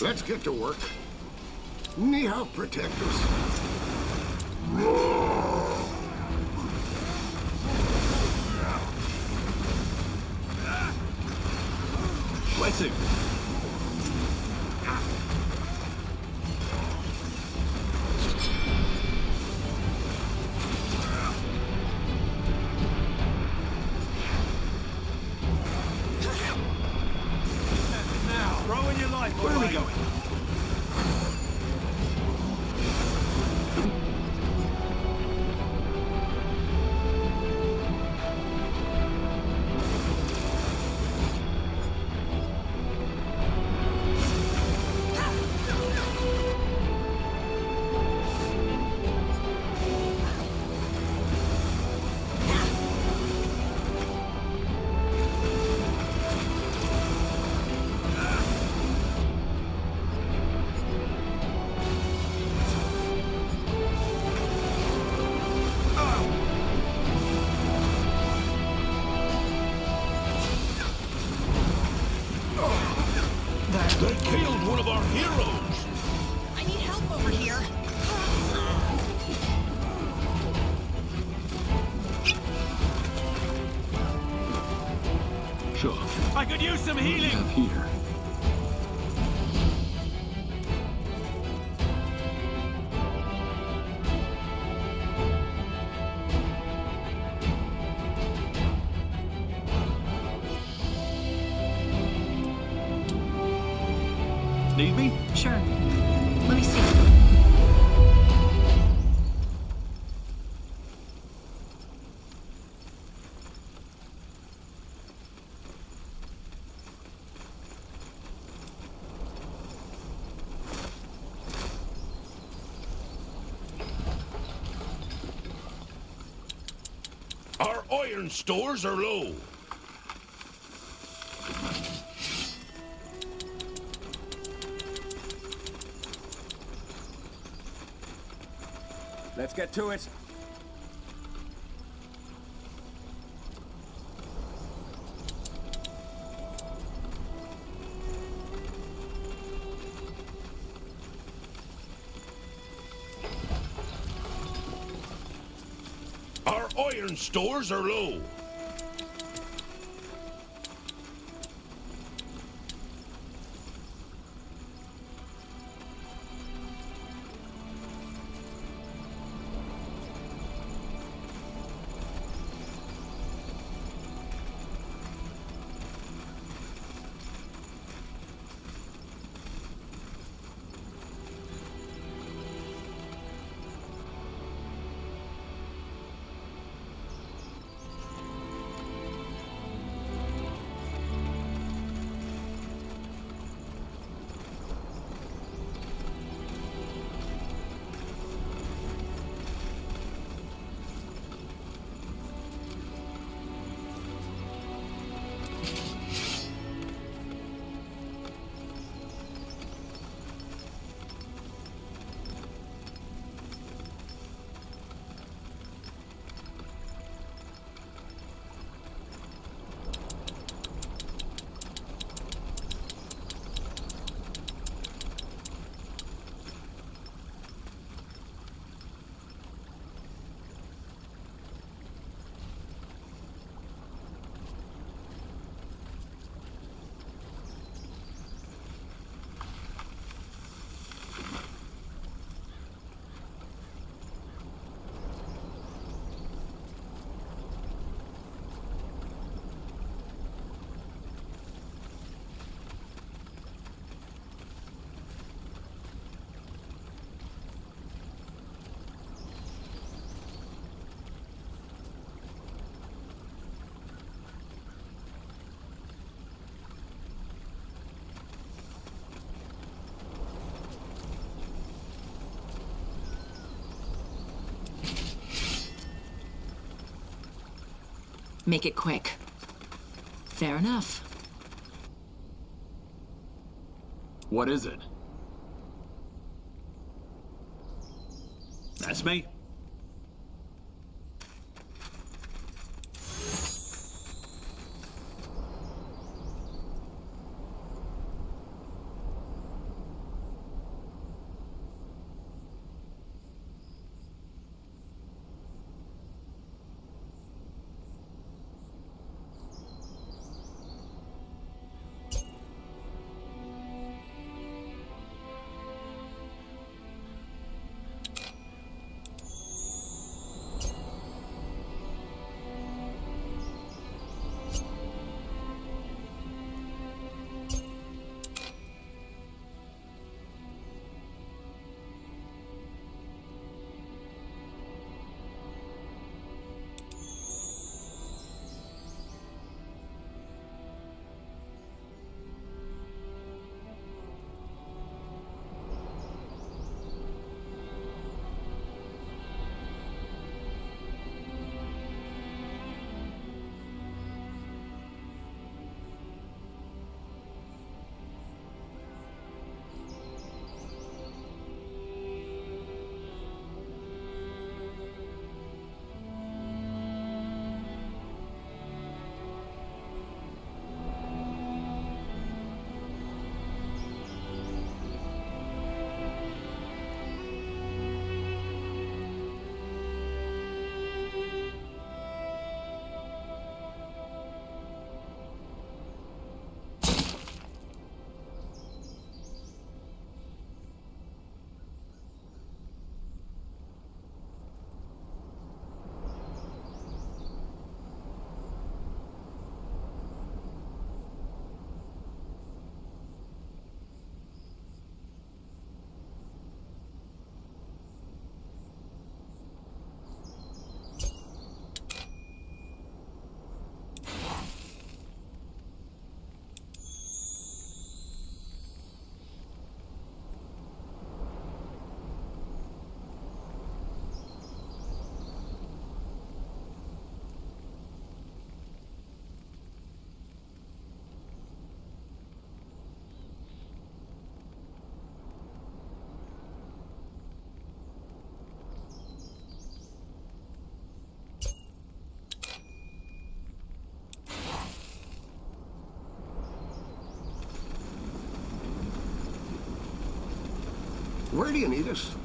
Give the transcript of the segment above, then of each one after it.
Let's get to work. Nihao protect us. Blessing. Now, throw in your life. Where are we going? They killed one of our heroes! I need help over here. Sure. I could use some What do we healing. have here? Need me? Sure. Let me see. Our iron stores are low. Let's get to it. Our iron stores are low. Make it quick. Fair enough. What is it? That's me. Where do you need us?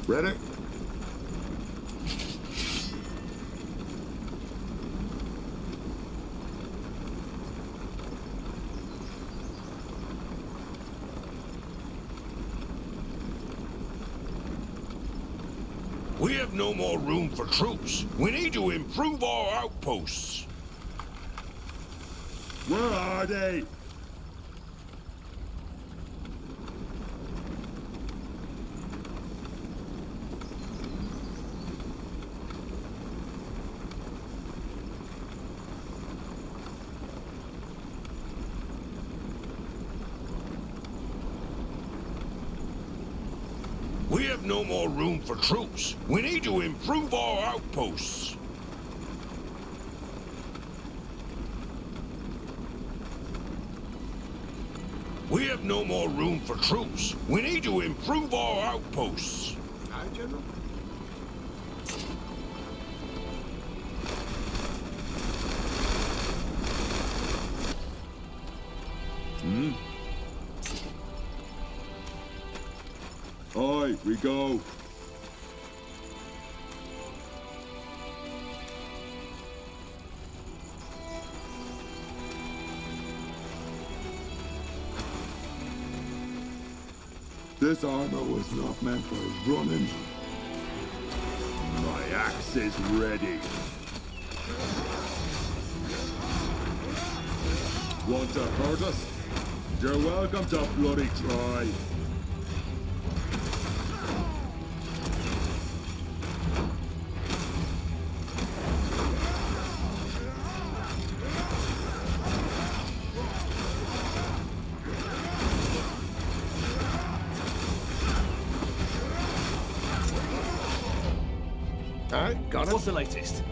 Ready? We have no more room for troops. We need to improve our outposts. Where are they? We have no more room for troops. We need to improve our outposts. We have no more room for troops. We need to improve our outposts. Aye, General. Aye, we go. This armor was not meant for running. My axe is ready. Want to hurt us? You're welcome to bloody try. Alright, got it. What's the latest?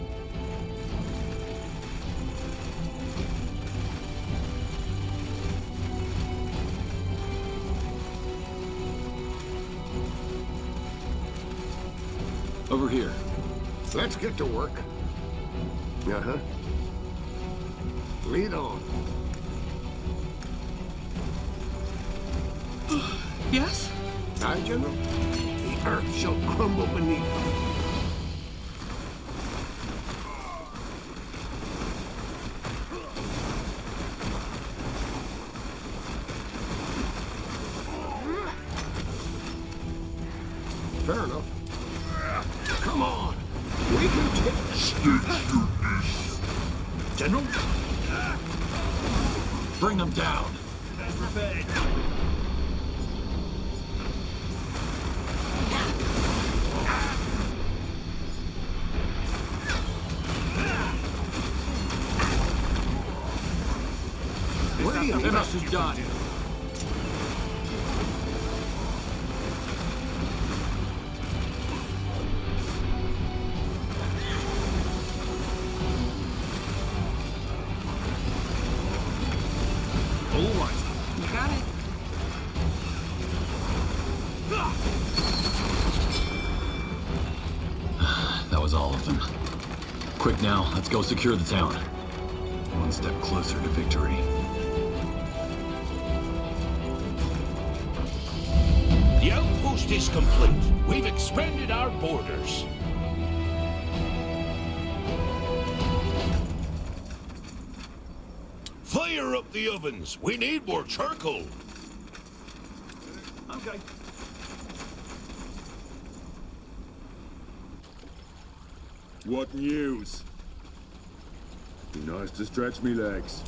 Over here. Let's get to work. Uh-huh. Lead on. Yes? Aye, General. The earth shall crumble beneath them. Fair enough. Come on. We can take... General? Bring them down. Prepared. Where do you need us? Finish is done. All right. You got it. That was all of them. Quick now, let's go secure the town. One step closer to victory. The outpost is complete. We've expanded our borders. Fire up the ovens. We need more charcoal. Okay. What news? Be nice to stretch me legs.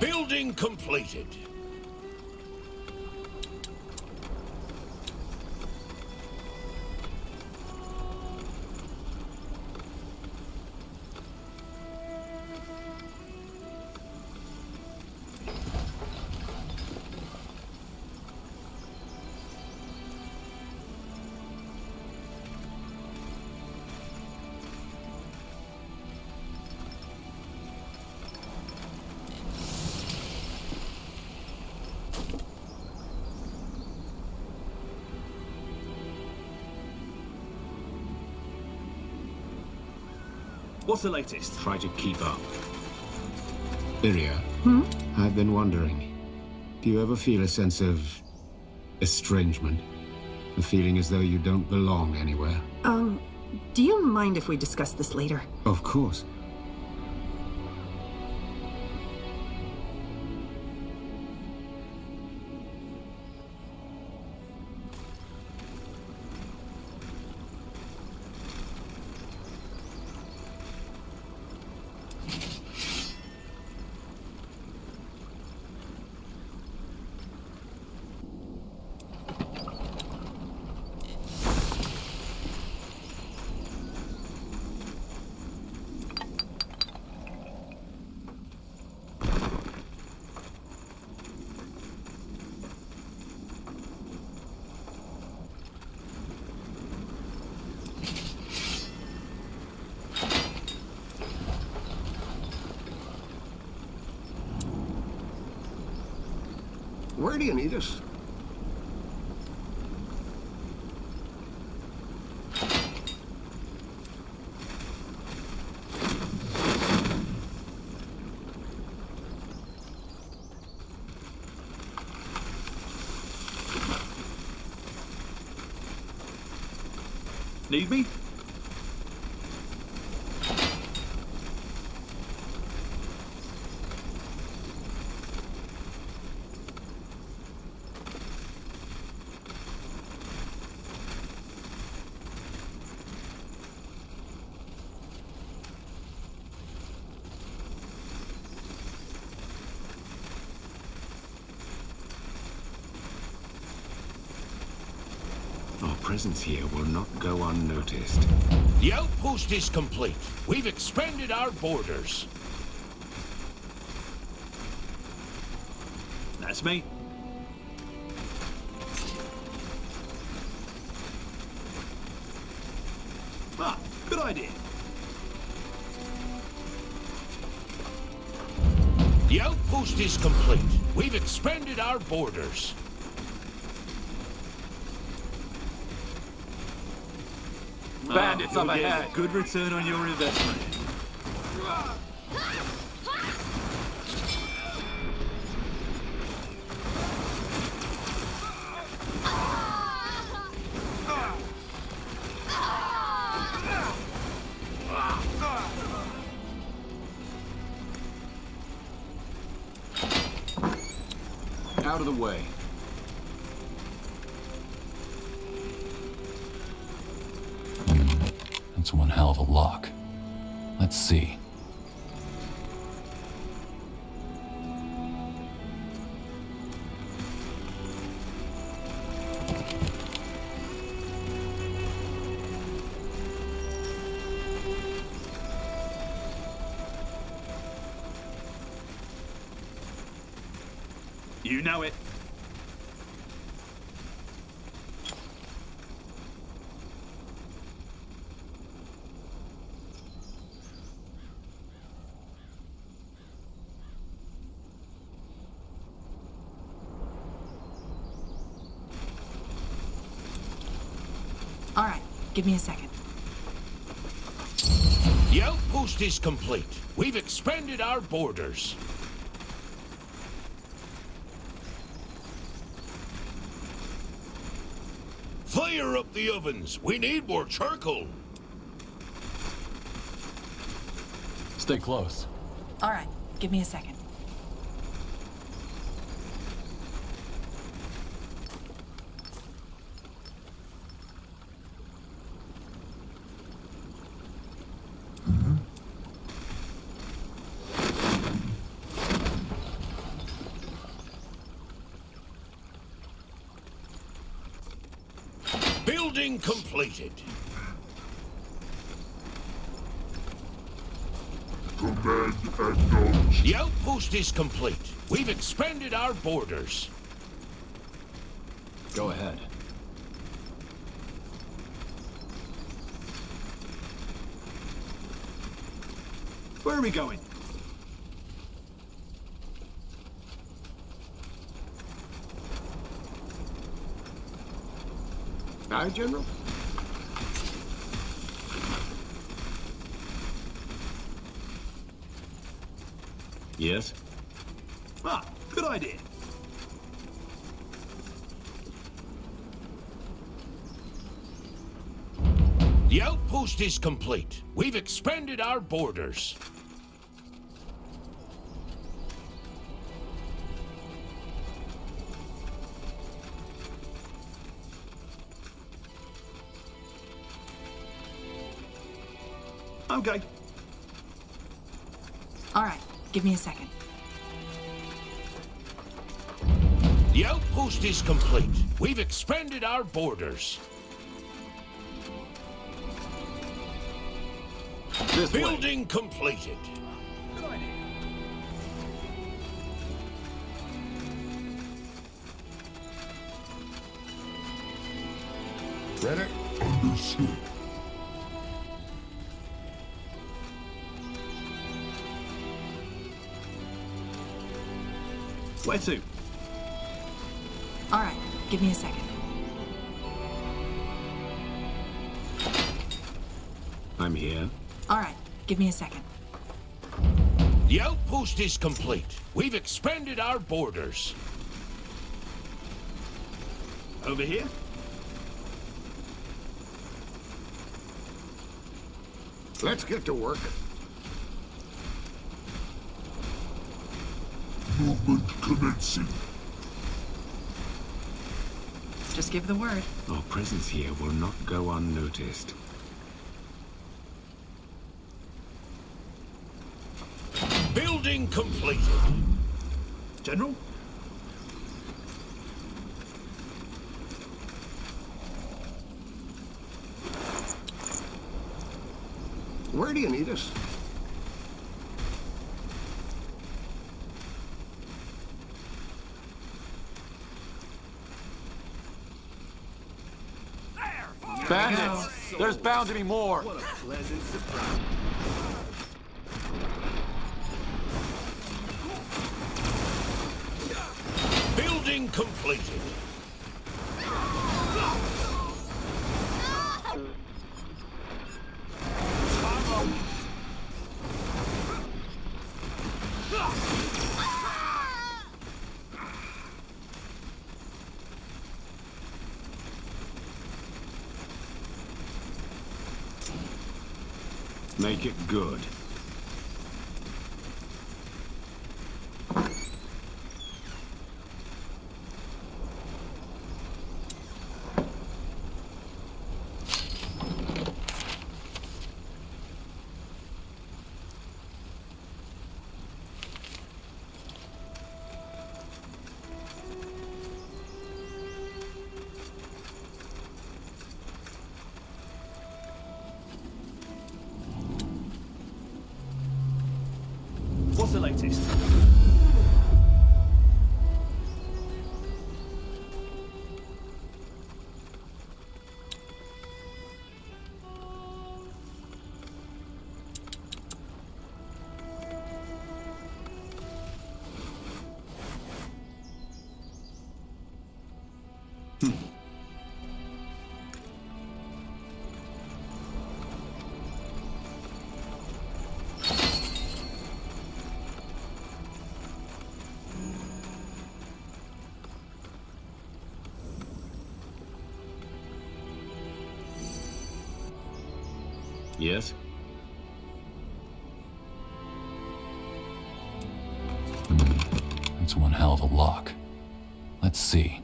Building completed. What's the latest? Try to keep up. Iria, I've been wondering, do you ever feel a sense of estrangement? A feeling as though you don't belong anywhere? Do you mind if we discuss this later? Of course. Where do you need us? Need me? presence here will not go unnoticed. The outpost is complete. We've expanded our borders. That's me. Ah, good idea. The outpost is complete. We've expanded our borders. Bandits up ahead. Good return on your investment. Out of the way. That's one hell of a lock. Let's see. You know it. All right, give me a second. The outpost is complete. We've expanded our borders. Fire up the ovens. We need more charcoal. Stay close. All right, give me a second. Building completed. Command acknowledged. The outpost is complete. We've expanded our borders. Go ahead. Where are we going? Aye, General? Yes? Ah, good idea. The outpost is complete. We've expanded our borders. Okay. All right, give me a second. The outpost is complete. We've expanded our borders. This way. Building completed. Good idea. Ready? Understood. Where to? All right, give me a second. I'm here. All right, give me a second. The outpost is complete. We've expanded our borders. Over here? Let's get to work. Movement commencing. Just give the word. Our presence here will not go unnoticed. Building completed. General? Where do you need us? Bandits! There's bound to be more! What a pleasant surprise. Building completed. Make it good. What's the latest? Yes? That's one hell of a lock. Let's see.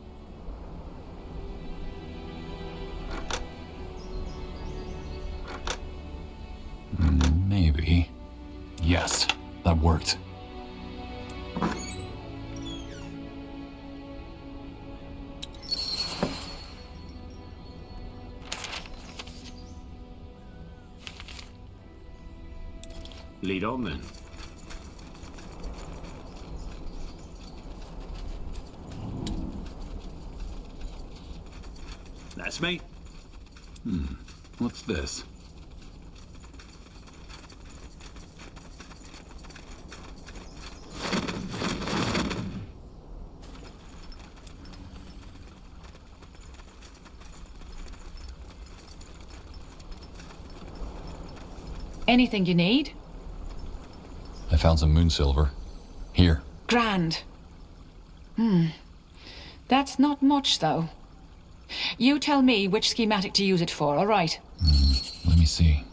Maybe. Yes, that worked. Lead on then. That's me. What's this? Anything you need? I found some moon silver. Here. Grand. That's not much, though. You tell me which schematic to use it for, all right? Let me see.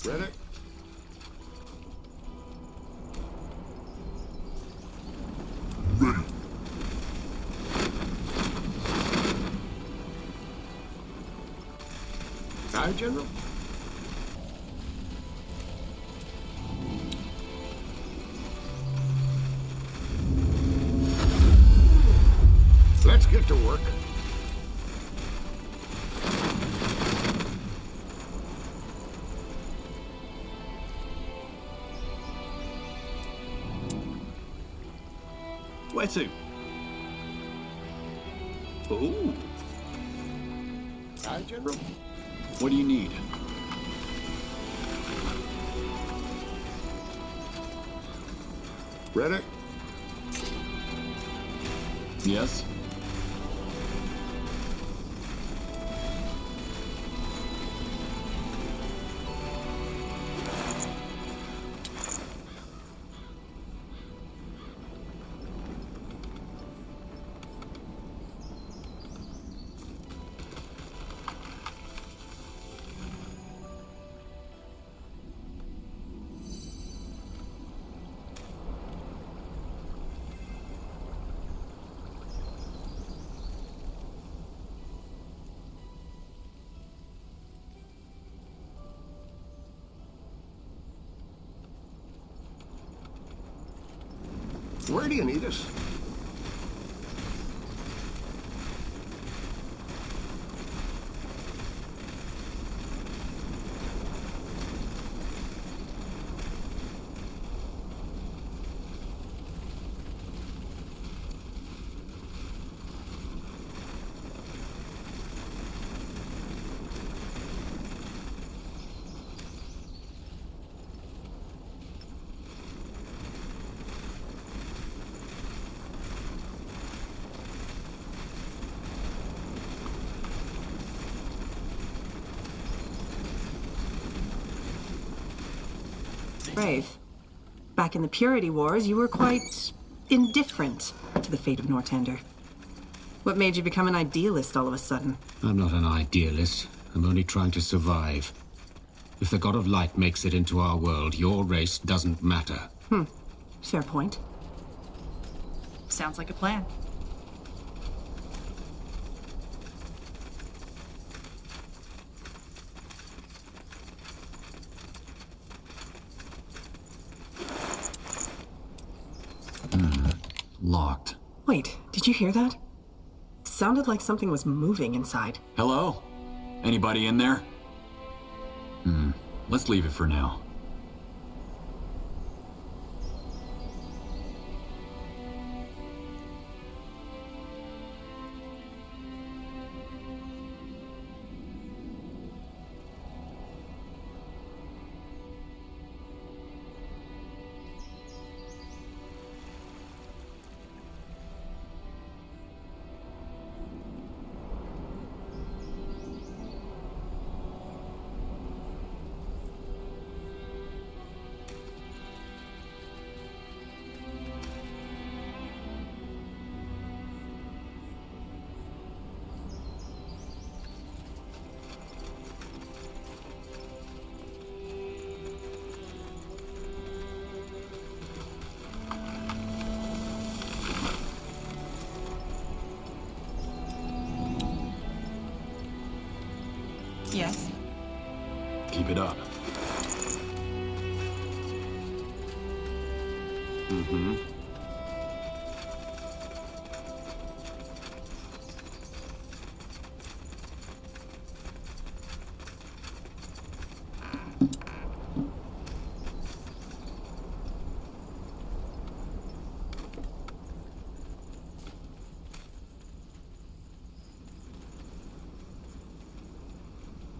Ready? Aye, General. Let's get to work. Where to? Ooh. Aye, General. What do you need? Ready? Yes? Where do you need us? Brave. Back in the Purity Wars, you were quite indifferent to the fate of Northander. What made you become an idealist all of a sudden? I'm not an idealist. I'm only trying to survive. If the God of Light makes it into our world, your race doesn't matter. Fair point. Sounds like a plan. Locked. Wait, did you hear that? Sounded like something was moving inside. Hello? Anybody in there? Let's leave it for now. Yes. Keep it up.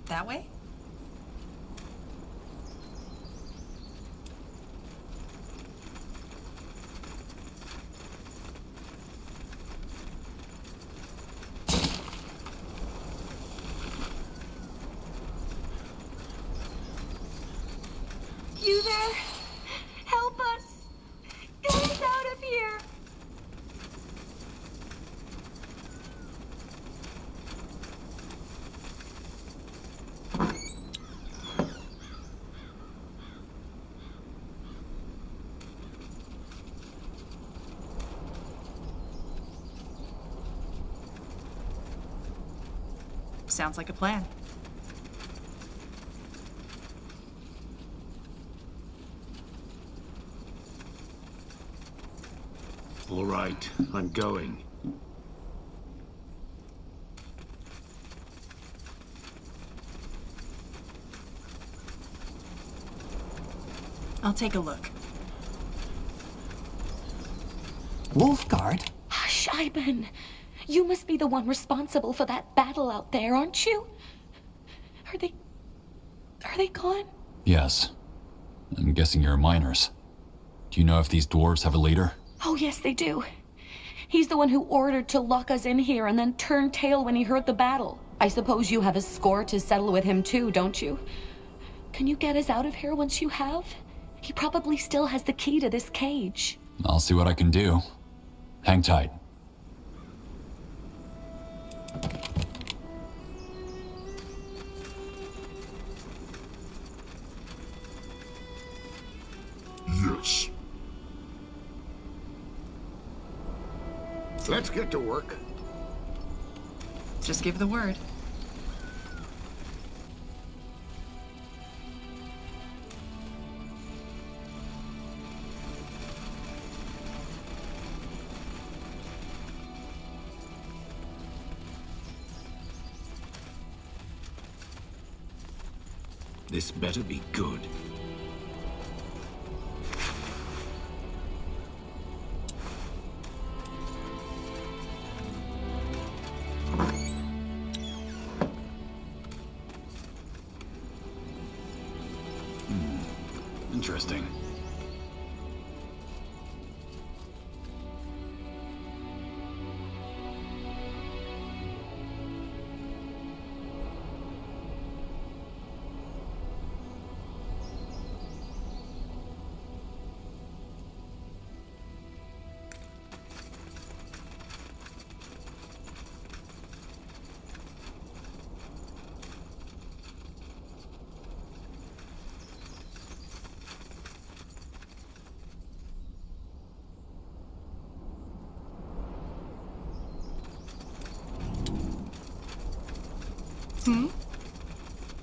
That way? You there? Help us! Get us out of here! Sounds like a plan. All right, I'm going. I'll take a look. Wolfguard? Hush, Ivan. You must be the one responsible for that battle out there, aren't you? Are they gone? Yes. I'm guessing you're miners. Do you know if these dwarves have a leader? Oh, yes, they do. He's the one who ordered to lock us in here and then turned tail when he heard the battle. I suppose you have a score to settle with him too, don't you? Can you get us out of here once you have? He probably still has the key to this cage. I'll see what I can do. Hang tight. Yes. Let's get to work. Just give the word. This better be good. Interesting.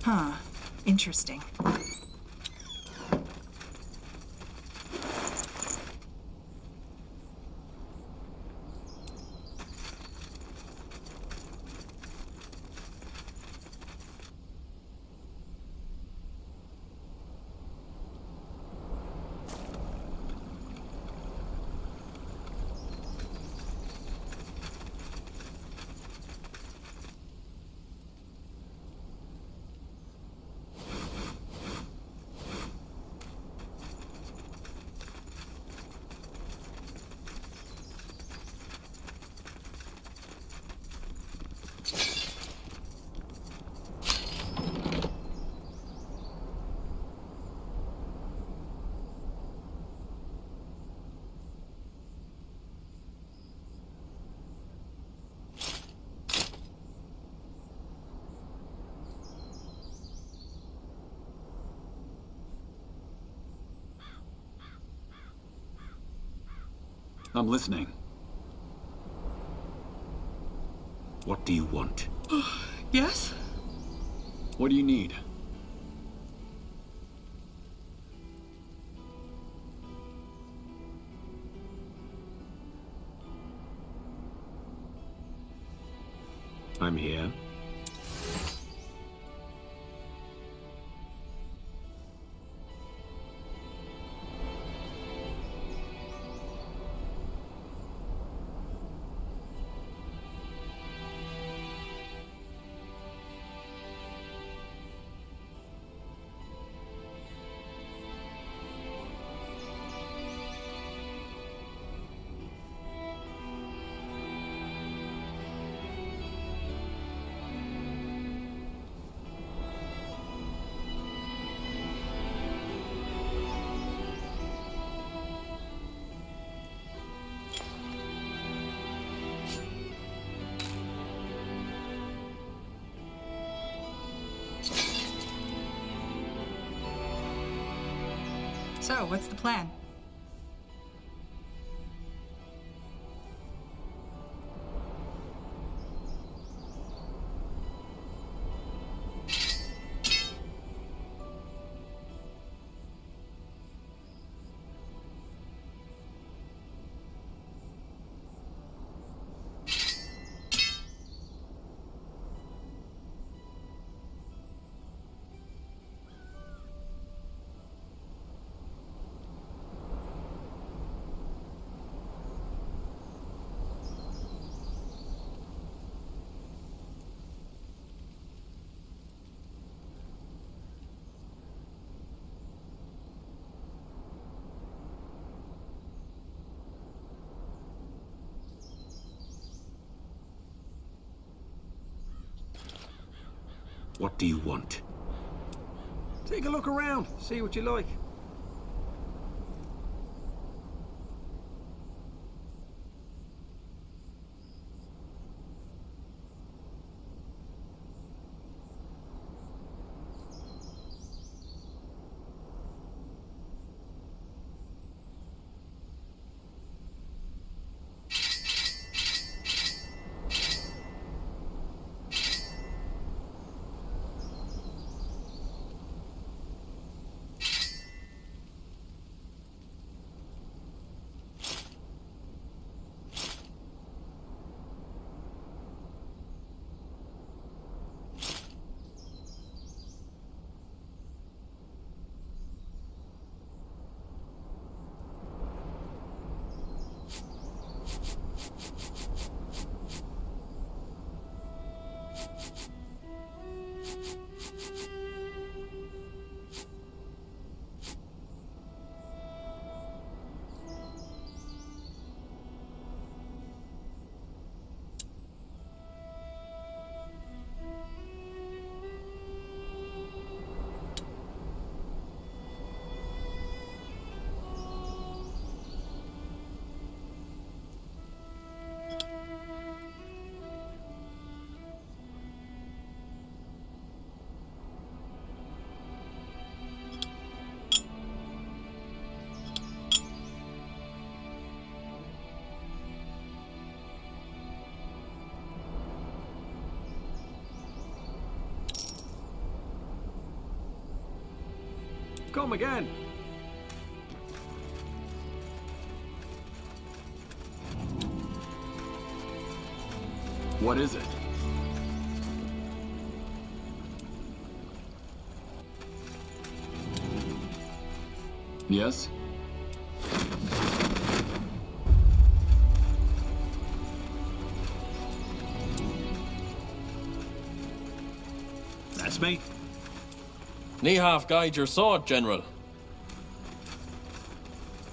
Huh. Interesting. I'm listening. What do you want? Yes? What do you need? I'm here. So, what's the plan? What do you want? Take a look around, see what you like. Come again. What is it? Yes? That's me. Nehalf guide your sword, General.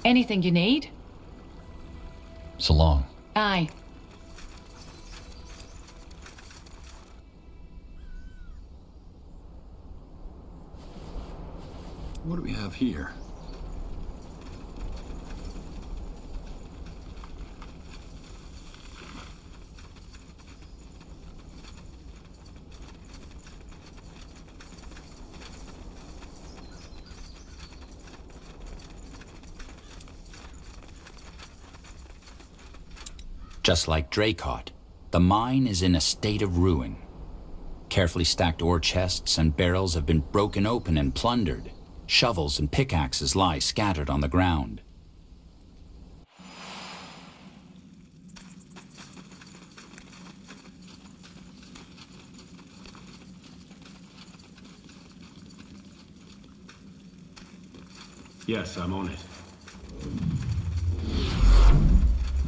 Anything you need? So long. Aye. What do we have here? Just like Dracot, the mine is in a state of ruin. Carefully stacked ore chests and barrels have been broken open and plundered. Shovels and pickaxes lie scattered on the ground. Yes, I'm on it.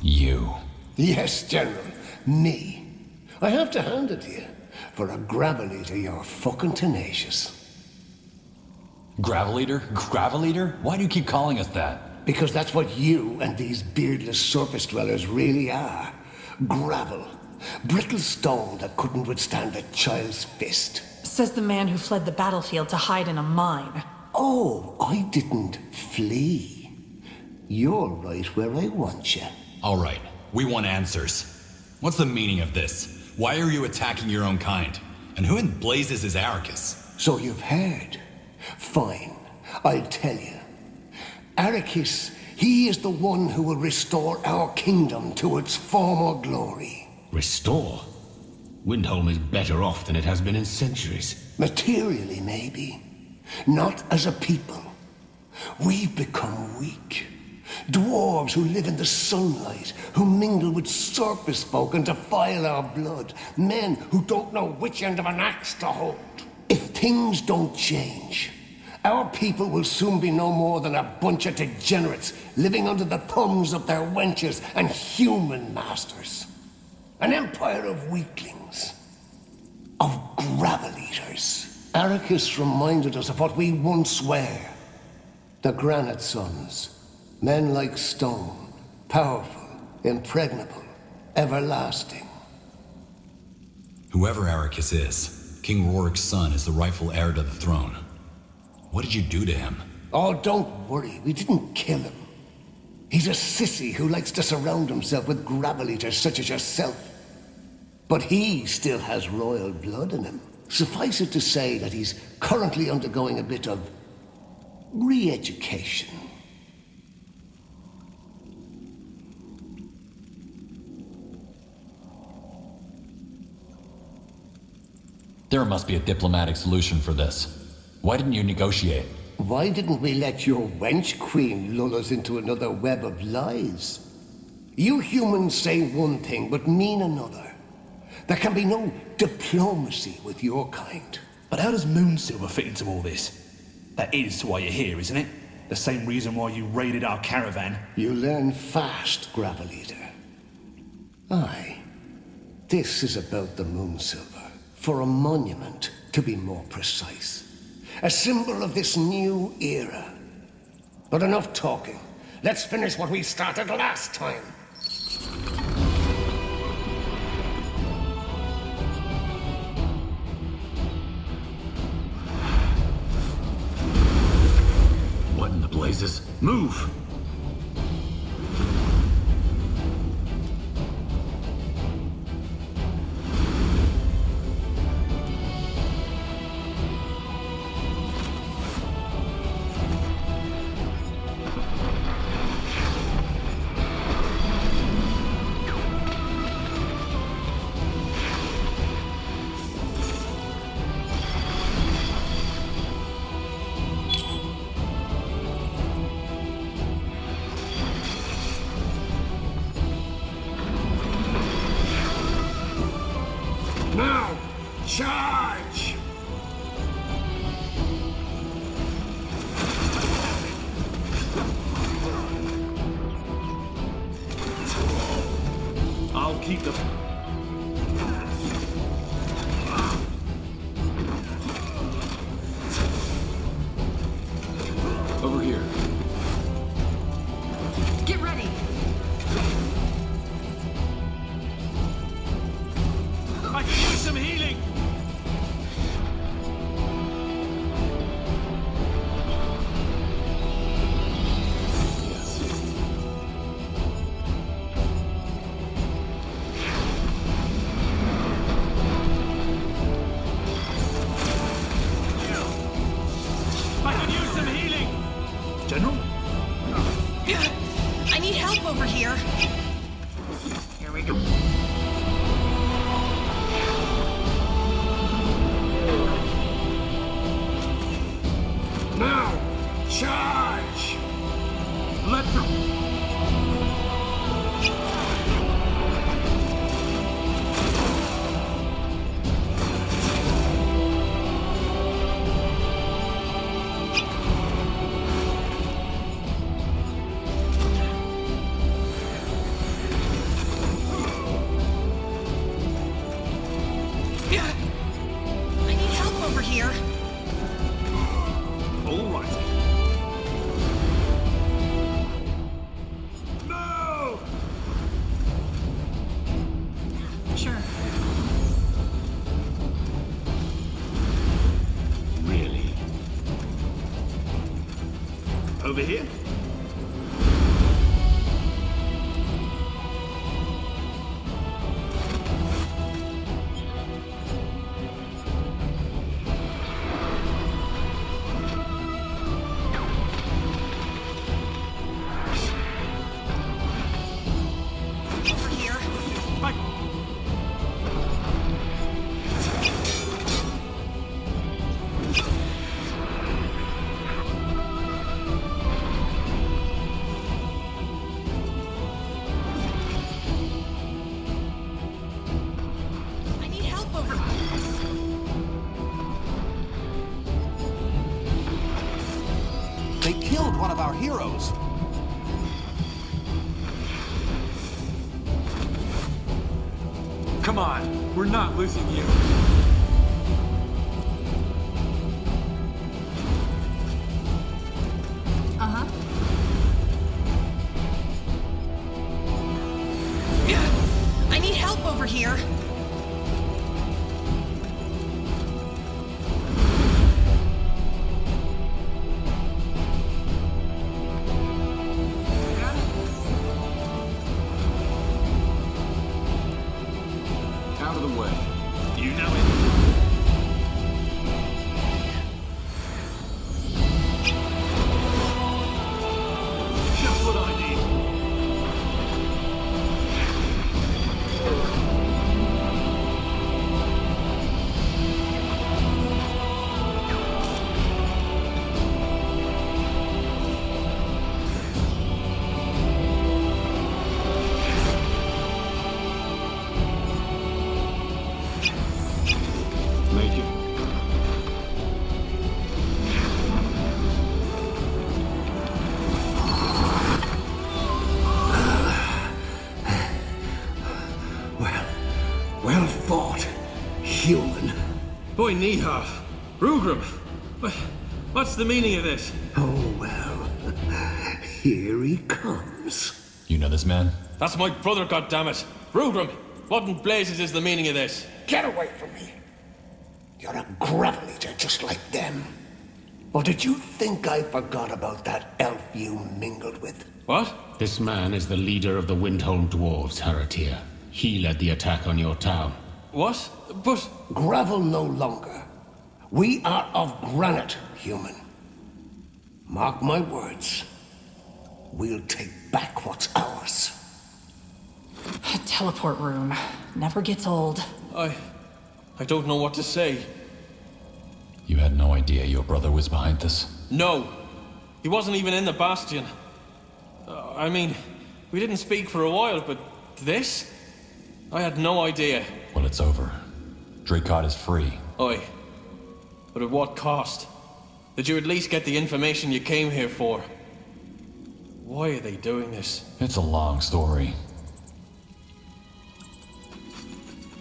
You. Yes, General. Me. I have to hand it to you. For a gravel eater, you're fucking tenacious. Gravel Eater? Gravel Eater? Why do you keep calling us that? Because that's what you and these beardless surface dwellers really are. Gravel. Brittle stone that couldn't withstand a child's fist. Says the man who fled the battlefield to hide in a mine. Oh, I didn't flee. You're right where I want you. All right, we want answers. What's the meaning of this? Why are you attacking your own kind? And who in blazes is Arrakis? So you've heard. Fine, I'll tell you. Arrakis, he is the one who will restore our kingdom to its former glory. Restore? Windholm is better off than it has been in centuries. Materially, maybe. Not as a people. We've become weak. Dwarves who live in the sunlight, who mingle with surface folk and defile our blood. Men who don't know which end of an axe to hold. If things don't change, our people will soon be no more than a bunch of degenerates living under the thumbs of their wenches and human masters. An empire of weaklings. Of gravel eaters. Arrakis reminded us of what we once were. The Granite Sons. Men like stone. Powerful. Impregnable. Everlasting. Whoever Arrakis is, King Rorik's son is the rightful heir to the throne. What did you do to him? Oh, don't worry. We didn't kill him. He's a sissy who likes to surround himself with gravel-eaters such as yourself. But he still has royal blood in him. Suffice it to say that he's currently undergoing a bit of re-education. There must be a diplomatic solution for this. Why didn't you negotiate? Why didn't we let your wench queen lull us into another web of lies? You humans say one thing but mean another. There can be no diplomacy with your kind. But how does Moonsilver fit into all this? That is why you're here, isn't it? The same reason why you raided our caravan. You learn fast, Gravel-eater. Aye. This is about the Moonsilver. For a monument, to be more precise. A symbol of this new era. But enough talking. Let's finish what we started last time. What in the blazes? Move! Now, charge! I'll keep the... Over here. Get ready. I can use some healing! I can use some healing! General? I need help over here. Here we go. Now, charge! Let them... I need help over here. All right. Sure. Really? Over here? Over here. I need help over. They killed one of our heroes. Come on, we're not losing you. Uh-huh. I need help over here. human. Boy, Nihaf. Rugrim. What's the meaning of this? Oh, well. Here he comes. You know this man? That's my brother, goddammit. Rugrim, what in blazes is the meaning of this? Get away from me. You're a gravel eater just like them. Or did you think I forgot about that elf you mingled with? What? This man is the leader of the Windholm Dwarves, Haratir. He led the attack on your town. What? But... Gravel no longer. We are of granite, human. Mark my words. We'll take back what's ours. A teleport room. Never gets old. I don't know what to say. You had no idea your brother was behind this? No. He wasn't even in the Bastion. I mean, we didn't speak for a while, but this? I had no idea. Well, it's over. Dracot is free. Aye. But at what cost? Did you at least get the information you came here for? Why are they doing this? It's a long story.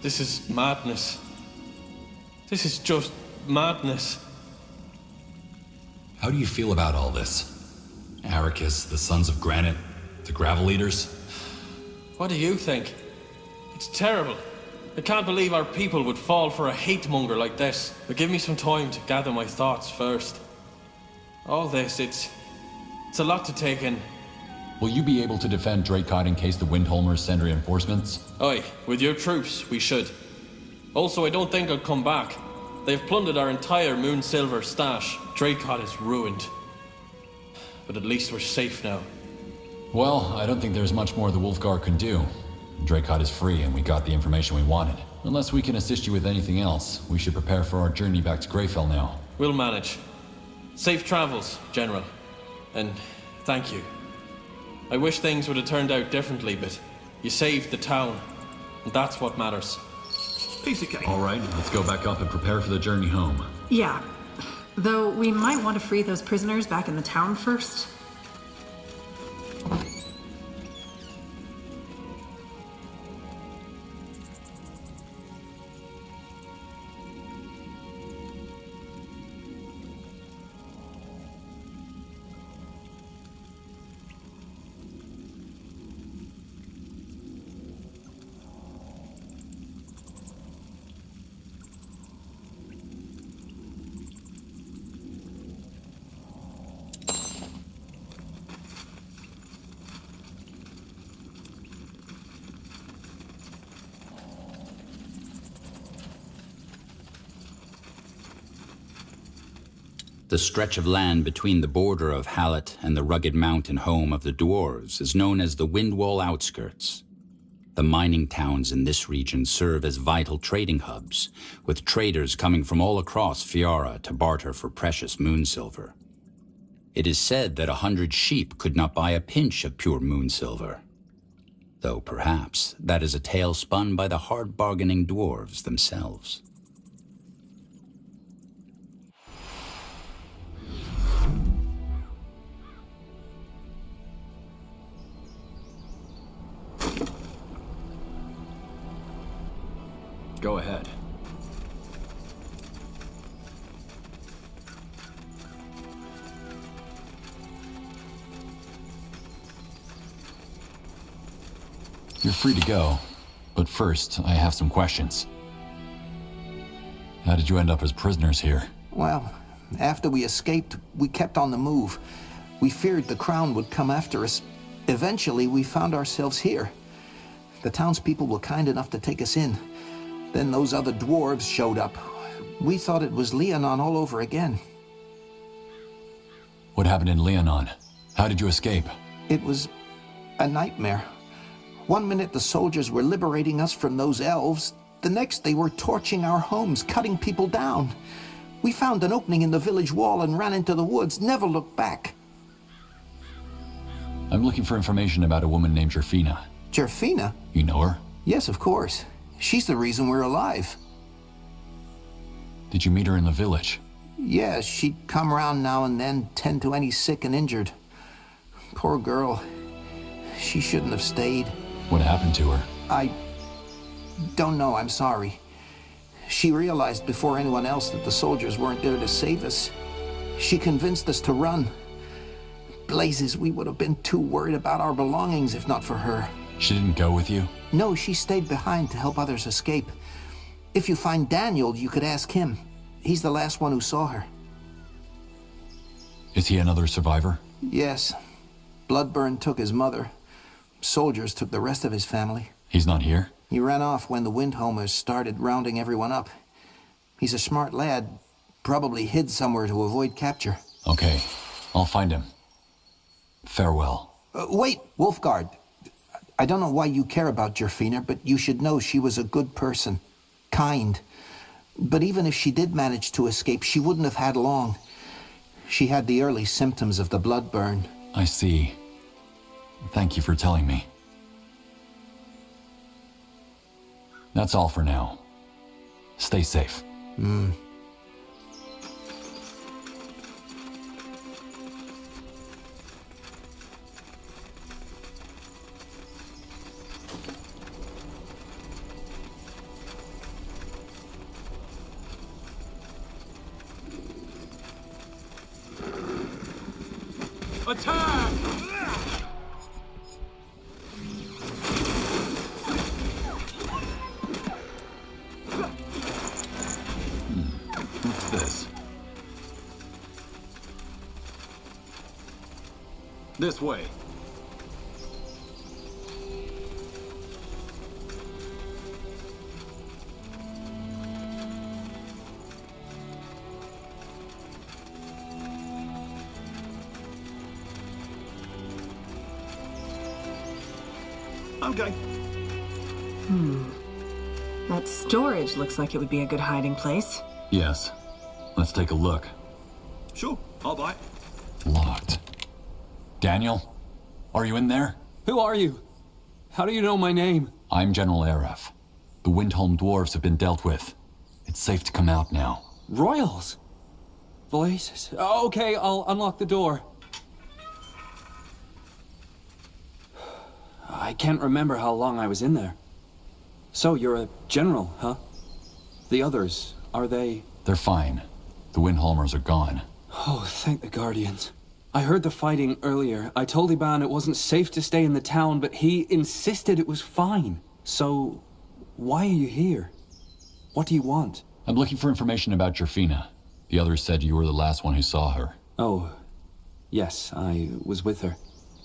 This is madness. This is just madness. How do you feel about all this? Arrakis, the Sons of Granite, the Gravel Eaters? What do you think? It's terrible. I can't believe our people would fall for a hate-monger like this. But give me some time to gather my thoughts first. All this, it's a lot to take in. Will you be able to defend Dracot in case the Windholmers send reinforcements? Aye, with your troops, we should. Also, I don't think I'll come back. They've plundered our entire Moon Silver stash. Dracot is ruined. But at least we're safe now. Well, I don't think there's much more the Wolfguard can do. Dracot is free and we got the information we wanted. Unless we can assist you with anything else, we should prepare for our journey back to Greyfell now. We'll manage. Safe travels, General. And thank you. I wish things would have turned out differently, but you saved the town. And that's what matters. Piece of cake. All right, let's go back up and prepare for the journey home. Yeah. Though we might want to free those prisoners back in the town first. The stretch of land between the border of Hallett and the rugged mountain home of the dwarves is known as the Windwall Outskirts. The mining towns in this region serve as vital trading hubs, with traders coming from all across Fiara to barter for precious moon silver. It is said that 100 sheep could not buy a pinch of pure moon silver, though perhaps that is a tale spun by the hard-bargaining dwarves themselves. Go ahead. You're free to go, but first, I have some questions. How did you end up as prisoners here? Well, after we escaped, we kept on the move. We feared the Crown would come after us. Eventually, we found ourselves here. The townspeople were kind enough to take us in. Then those other dwarves showed up. We thought it was Leonon all over again. What happened in Leonon? How did you escape? It was a nightmare. One minute the soldiers were liberating us from those elves. The next they were torching our homes, cutting people down. We found an opening in the village wall and ran into the woods, never looked back. I'm looking for information about a woman named ceann-feadhna. ceann-feadhna? You know her? Yes, of course. She's the reason we're alive. Did you meet her in the village? Yeah, she'd come around now and then, tend to any sick and injured. Poor girl. She shouldn't have stayed. What happened to her? I don't know, I'm sorry. She realized before anyone else that the soldiers weren't there to save us. She convinced us to run. Blazes, we would have been too worried about our belongings if not for her. She didn't go with you? No, she stayed behind to help others escape. If you find Daniel, you could ask him. He's the last one who saw her. Is he another survivor? Yes. Bloodburn took his mother. Soldiers took the rest of his family. He's not here? He ran off when the Windhomers started rounding everyone up. He's a smart lad. Probably hid somewhere to avoid capture. Okay, I'll find him. Farewell. Wait, Wolfguard. I don't know why you care about ceann-feadhna, but you should know she was a good person. Kind. But even if she did manage to escape, she wouldn't have had long. She had the early symptoms of the blood burn. I see. Thank you for telling me. That's all for now. Stay safe. Attack! What's this? This way. Okay. That storage looks like it would be a good hiding place. Yes. Let's take a look. Sure, I'll buy it. Locked. Daniel? Are you in there? Who are you? How do you know my name? I'm General Aref. The Windholm dwarves have been dealt with. It's safe to come out now. Royals? Blazes. Okay, I'll unlock the door. I can't remember how long I was in there. So, you're a general, huh? The others, are they... They're fine. The Windholmers are gone. Oh, thank the Guardians. I heard the fighting earlier. I told Iban it wasn't safe to stay in the town, but he insisted it was fine. So, why are you here? What do you want? I'm looking for information about ceann-feadhna. The others said you were the last one who saw her. Oh, yes, I was with her.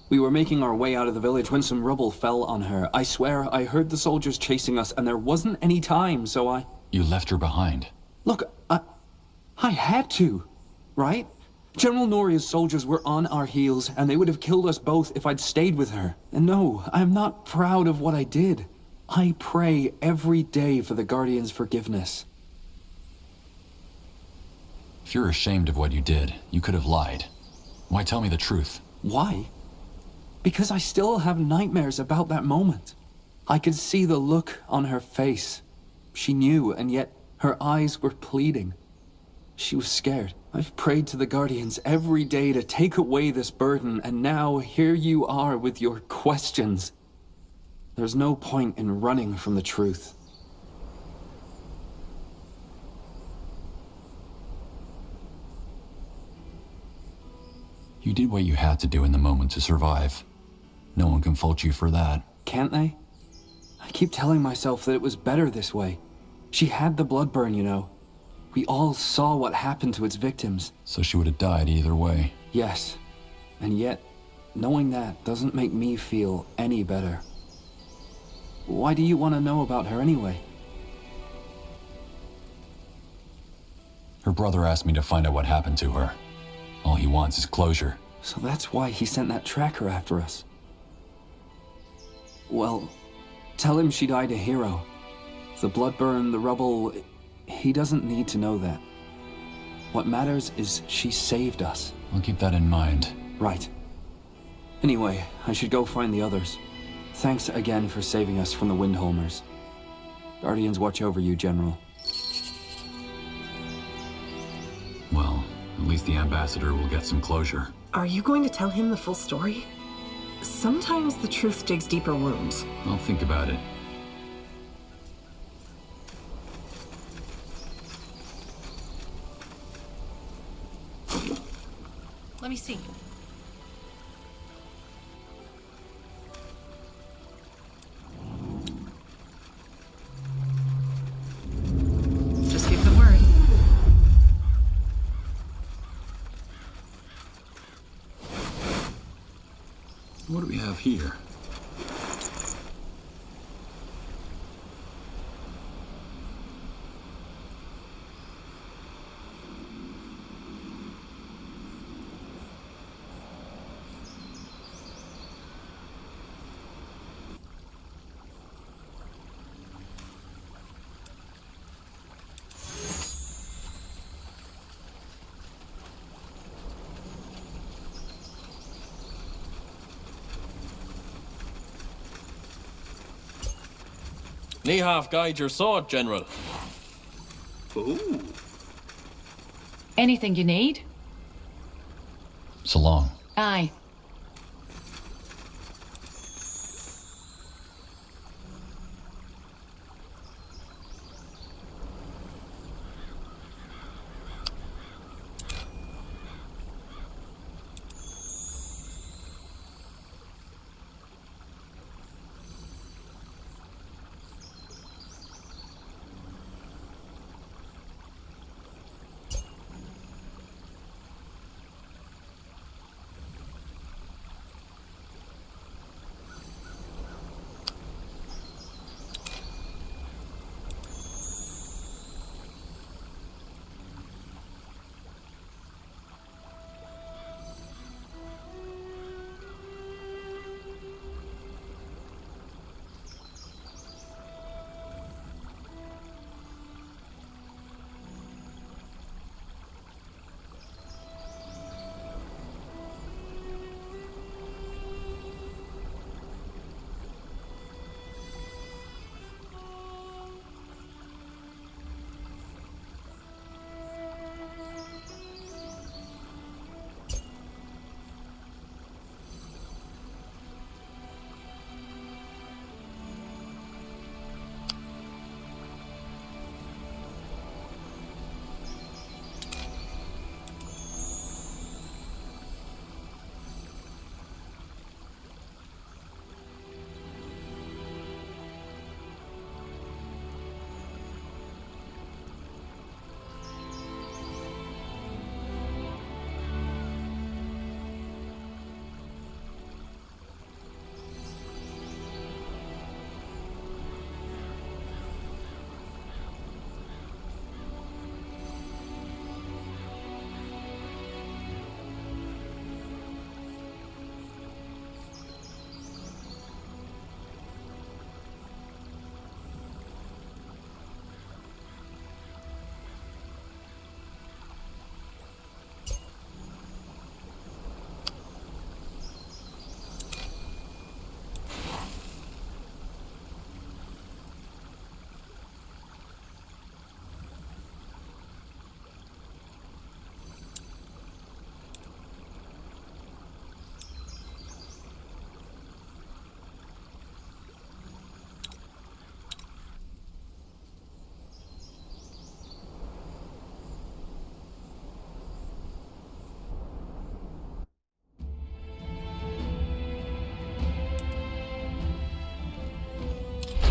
We were making our way out of the village when some rubble fell on her. I swear, I heard the soldiers chasing us, and there wasn't any time, so I... You left her behind. Look, I had to, right? General Noria's soldiers were on our heels, and they would have killed us both if I'd stayed with her. And no, I'm not proud of what I did. I pray every day for the Guardian's forgiveness. If you're ashamed of what you did, you could have lied. Why tell me the truth? Why? Because I still have nightmares about that moment. I could see the look on her face. She knew, and yet her eyes were pleading. She was scared. I've prayed to the Guardians every day to take away this burden, and now here you are with your questions. There's no point in running from the truth. You did what you had to do in the moment to survive. No one can fault you for that. Can't they? I keep telling myself that it was better this way. She had the blood burn, you know. We all saw what happened to its victims. So she would have died either way. Yes. And yet, knowing that doesn't make me feel any better. Why do you want to know about her anyway? Her brother asked me to find out what happened to her. All he wants is closure. So that's why he sent that tracker after us. Well, tell him she died a hero. The blood burn, the rubble, he doesn't need to know that. What matters is she saved us. I'll keep that in mind. Right. Anyway, I should go find the others. Thanks again for saving us from the Windholmers. Guardians watch over you, General. Well, at least the ambassador will get some closure. Are you going to tell him the full story? Sometimes the truth digs deeper wounds. I'll think about it. Let me see. Just give the word. What do we have here? Nihaf, guide your sword, General. Ooh. Anything you need? So long. Aye.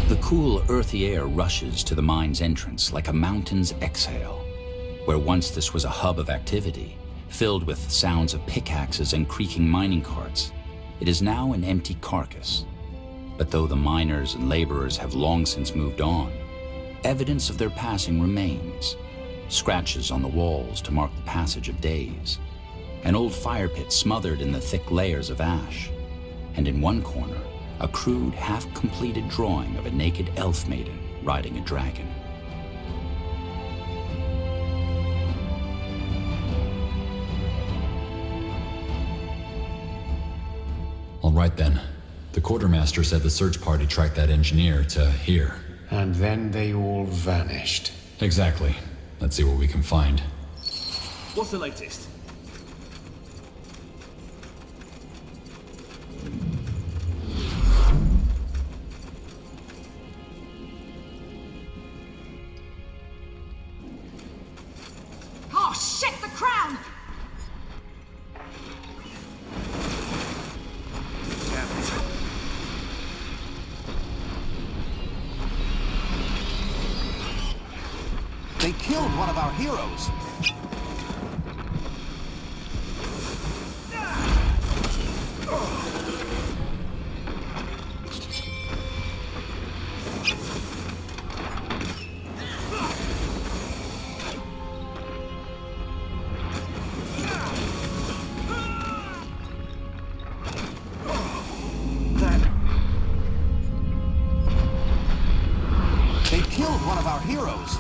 The cool, earthy air rushes to the mine's entrance like a mountain's exhale. Where once this was a hub of activity, filled with sounds of pickaxes and creaking mining carts, it is now an empty carcass. But though the miners and laborers have long since moved on, evidence of their passing remains. Scratches on the walls to mark the passage of days. An old fire pit smothered in the thick layers of ash. And in one corner, a crude, half-completed drawing of a naked elf maiden riding a dragon. All right then. The quartermaster said the search party tracked that engineer to here. And then they all vanished. Exactly. Let's see what we can find. What's the latest? Oh shit, the crown! They killed one of our heroes. They killed one of our heroes.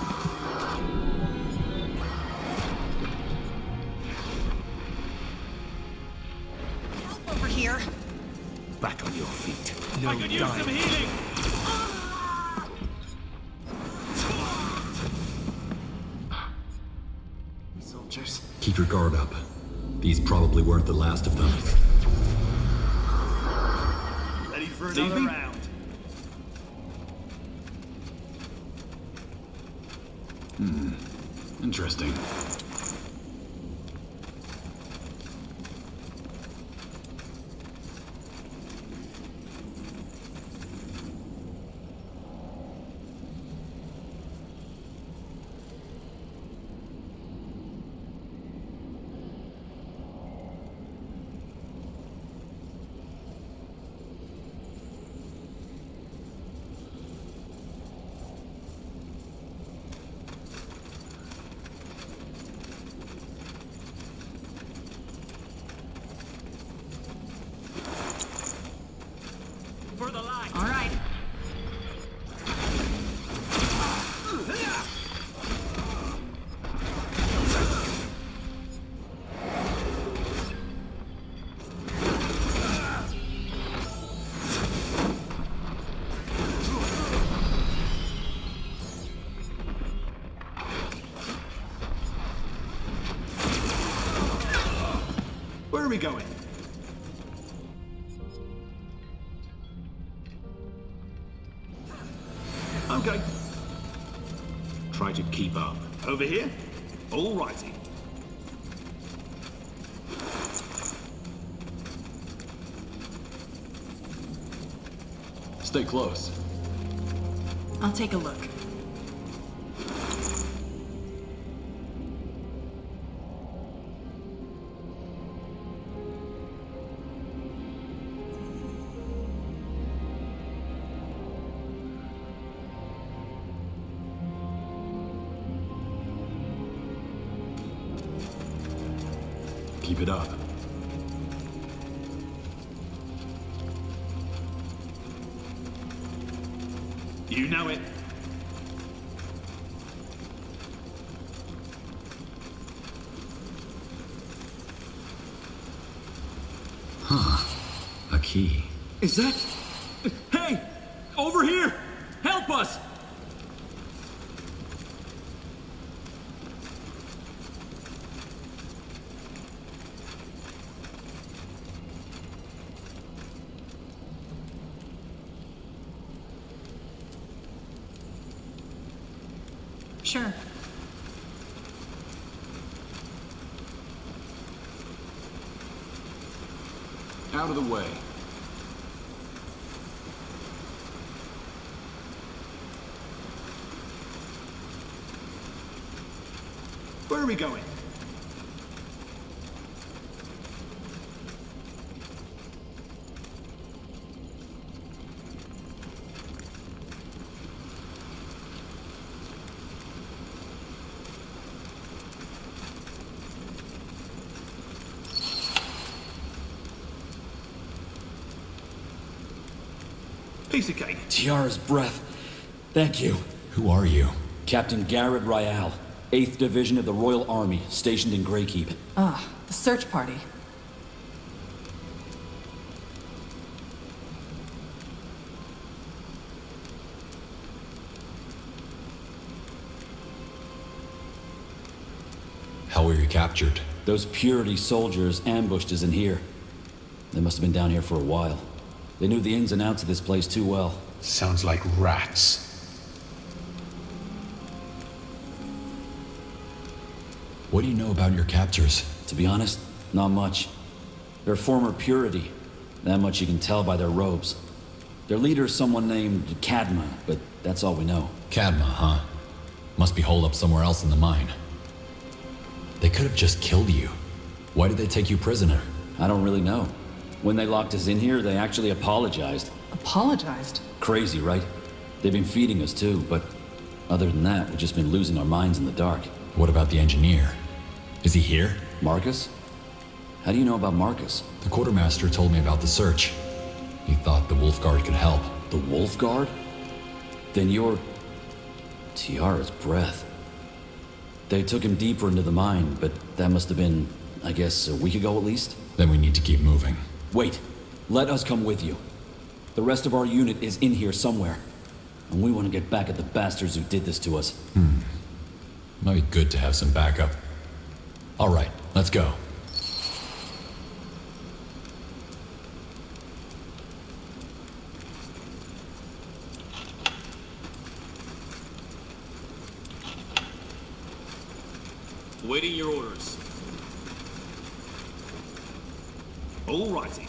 Over here. Back on your feet. I could use some healing! Soldiers. Keep your guard up. These probably weren't the last of them. Ready for another round. Interesting. For the light! All right. Where are we going? Okay. Try to keep up. Over here? Alrighty. Stay close. I'll take a look. Keep it up. You know it. A key. Is that... Hey! Over here! Help us! Sure. Out of the way. Where are we going? Piece of cake. Tiara's breath. Thank you. Who are you? Captain Garrett Ryal, 8th Division of the Royal Army, stationed in Greykeep. Ah, the search party. How were you captured? Those Purity soldiers ambushed us in here. They must have been down here for a while. They knew the ins and outs of this place too well. Sounds like rats. What do you know about your captures? To be honest, not much. They're former Purity. That much you can tell by their robes. Their leader is someone named ceann-feadhna, but that's all we know. Cadma, huh? Must be holed up somewhere else in the mine. They could have just killed you. Why did they take you prisoner? I don't really know. When they locked us in here, they actually apologized. Apologized? Crazy, right? They've been feeding us too, but other than that, we've just been losing our minds in the dark. What about the engineer? Is he here? Marcus? How do you know about Marcus? The quartermaster told me about the search. He thought the Wolf Guard could help. The Wolf Guard? Then you're... Tiara's breath. They took him deeper into the mine, but that must have been, I guess, a week ago at least? Then we need to keep moving. Wait. Let us come with you. The rest of our unit is in here somewhere. And we want to get back at the bastards who did this to us. Might be good to have some backup. All right, let's go. Waiting your orders. All righty.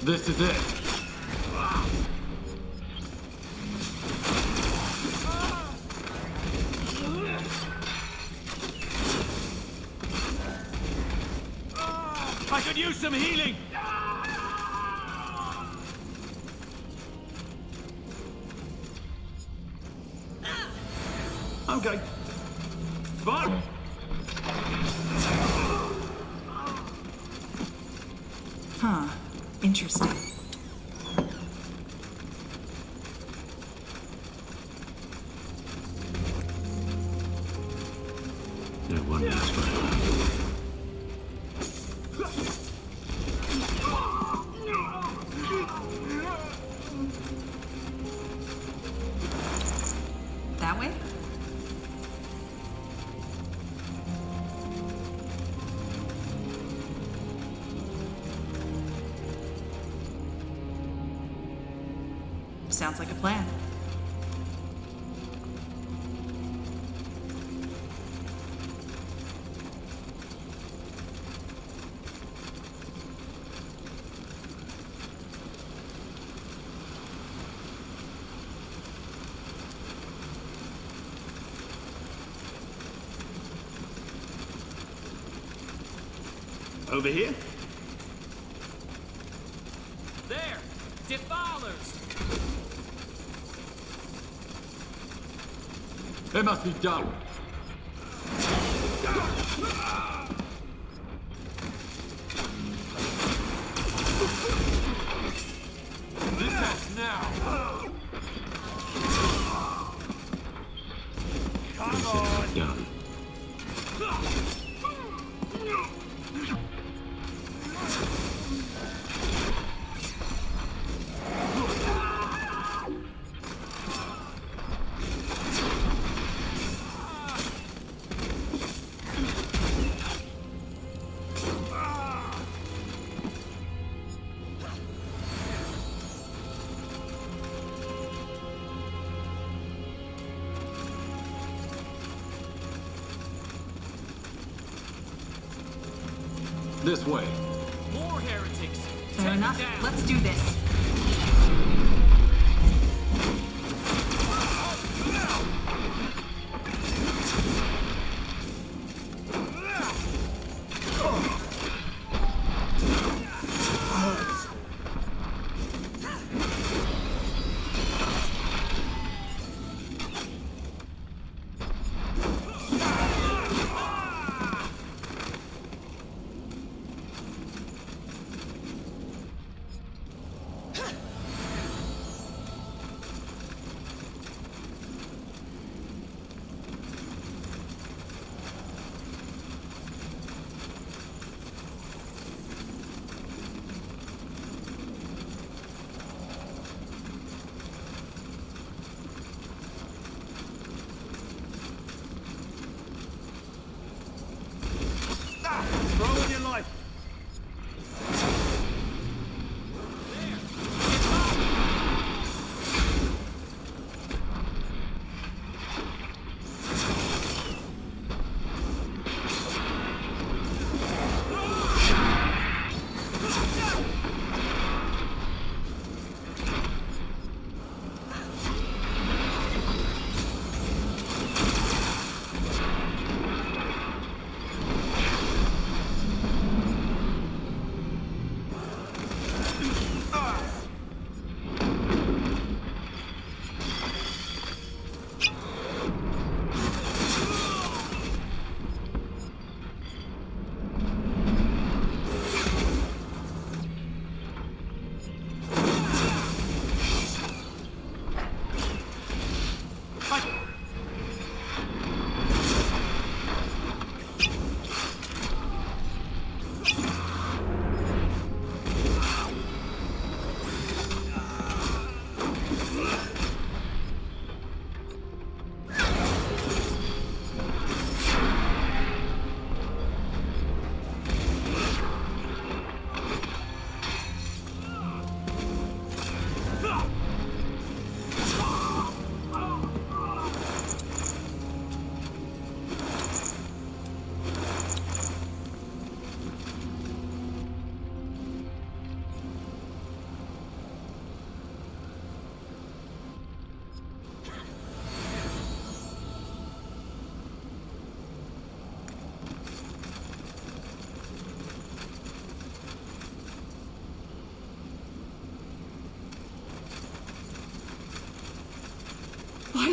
This is it. I could use some healing. Okay. Fun. Huh. Interesting. No wonder it's fine. That way? Sounds like a plan. Over here? There! Defilers! It must be done. This ends now. Come on. Done. This way. More heretics! Fair enough. Let's do this.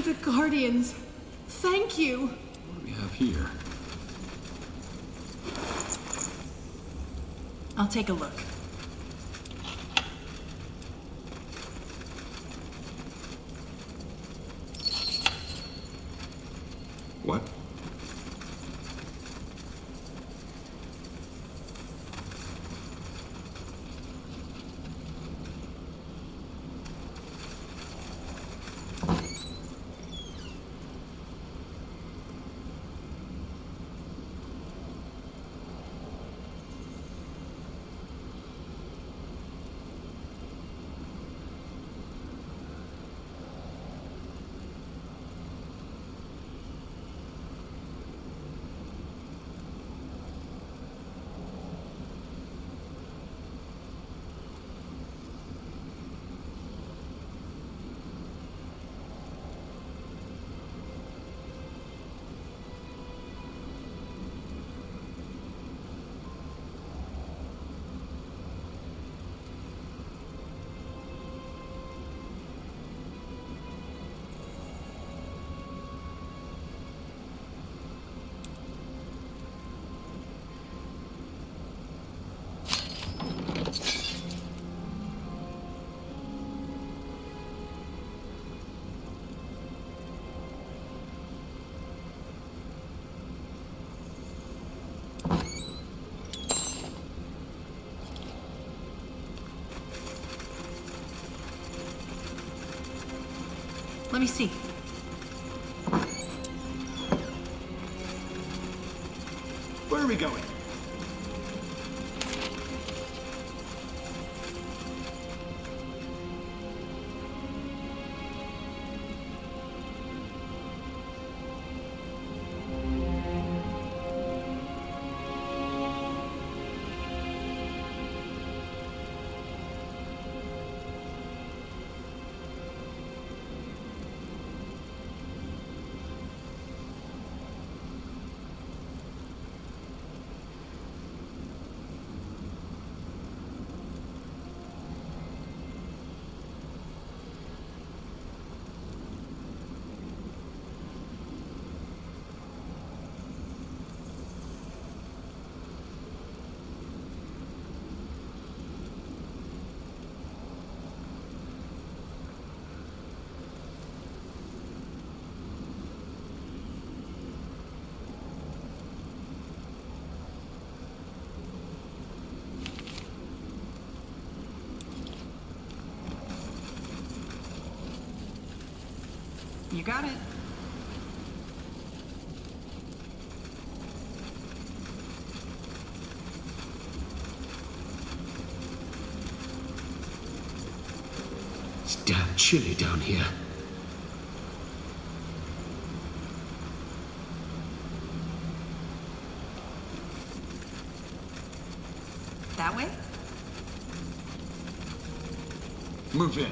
By the Guardians. Thank you. What do we have here? I'll take a look. What? Let me see. Where are we going? You got it. It's damn chilly down here. That way? Move in.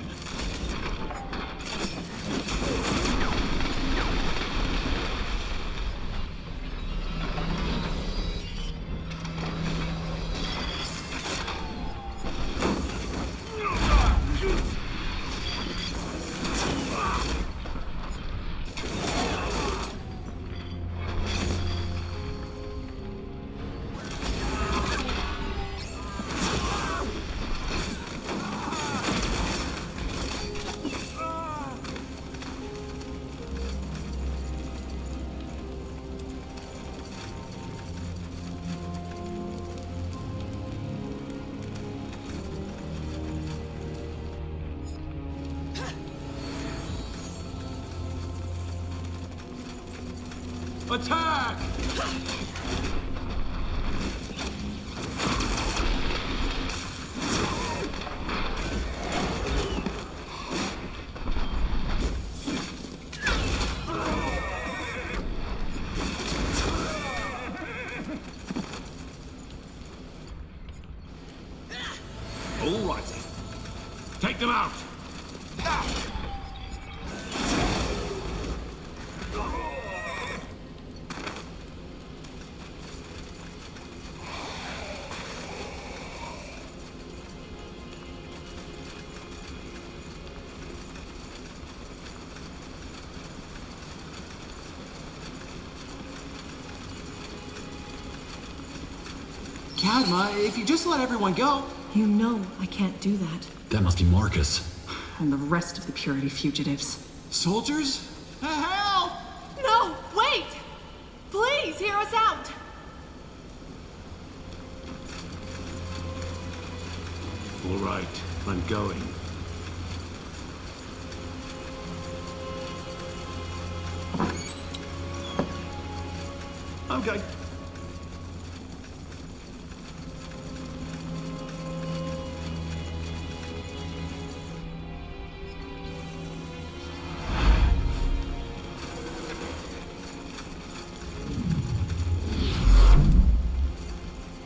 Attack! All righty. Take them out! Cadma, if you just let everyone go... You know I can't do that. That must be Marcus. And the rest of the Purity fugitives. Soldiers? Help! No, wait! Please, hear us out! All right, I'm going. Okay.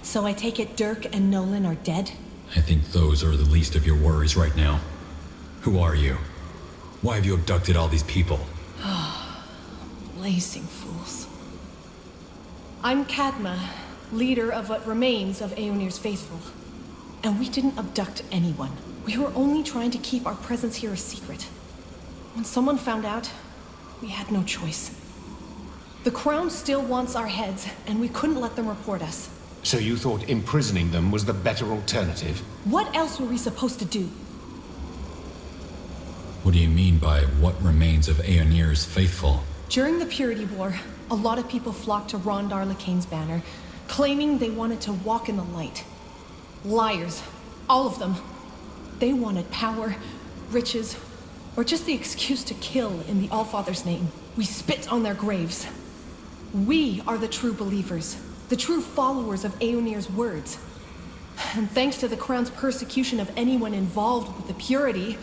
So I take it Dirk and Nolan are dead? I think those are the least of your worries right now. Who are you? Why have you abducted all these people? Blazing fools. I'm Cadma, leader of what remains of Aeonir's faithful. And we didn't abduct anyone. We were only trying to keep our presence here a secret. When someone found out, we had no choice. The Crown still wants our heads, and we couldn't let them report us. So you thought imprisoning them was the better alternative? What else were we supposed to do? What do you mean by what remains of Aeonir's faithful? During the Purity War, a lot of people flocked to Rondar Lakane's banner, claiming they wanted to walk in the light. Liars. All of them. They wanted power, riches, or just the excuse to kill in the Allfather's name. We spit on their graves. We are the true believers, the true followers of Aeonir's words. And thanks to the Crown's persecution of anyone involved with the Purity,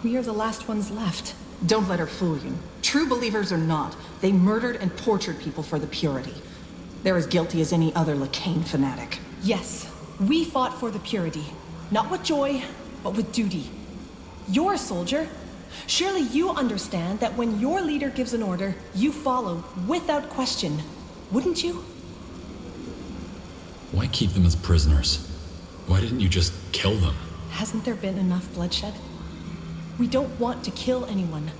we are the last ones left. Don't let her fool you. True believers or not, they murdered and tortured people for the Purity. They're as guilty as any other Lakane fanatic. Yes, we fought for the Purity. Not with joy, but with duty. You're a soldier. Surely you understand that when your leader gives an order, you follow without question. Wouldn't you? Why keep them as prisoners? Why didn't you just kill them? Hasn't there been enough bloodshed? We don't want to kill anyone.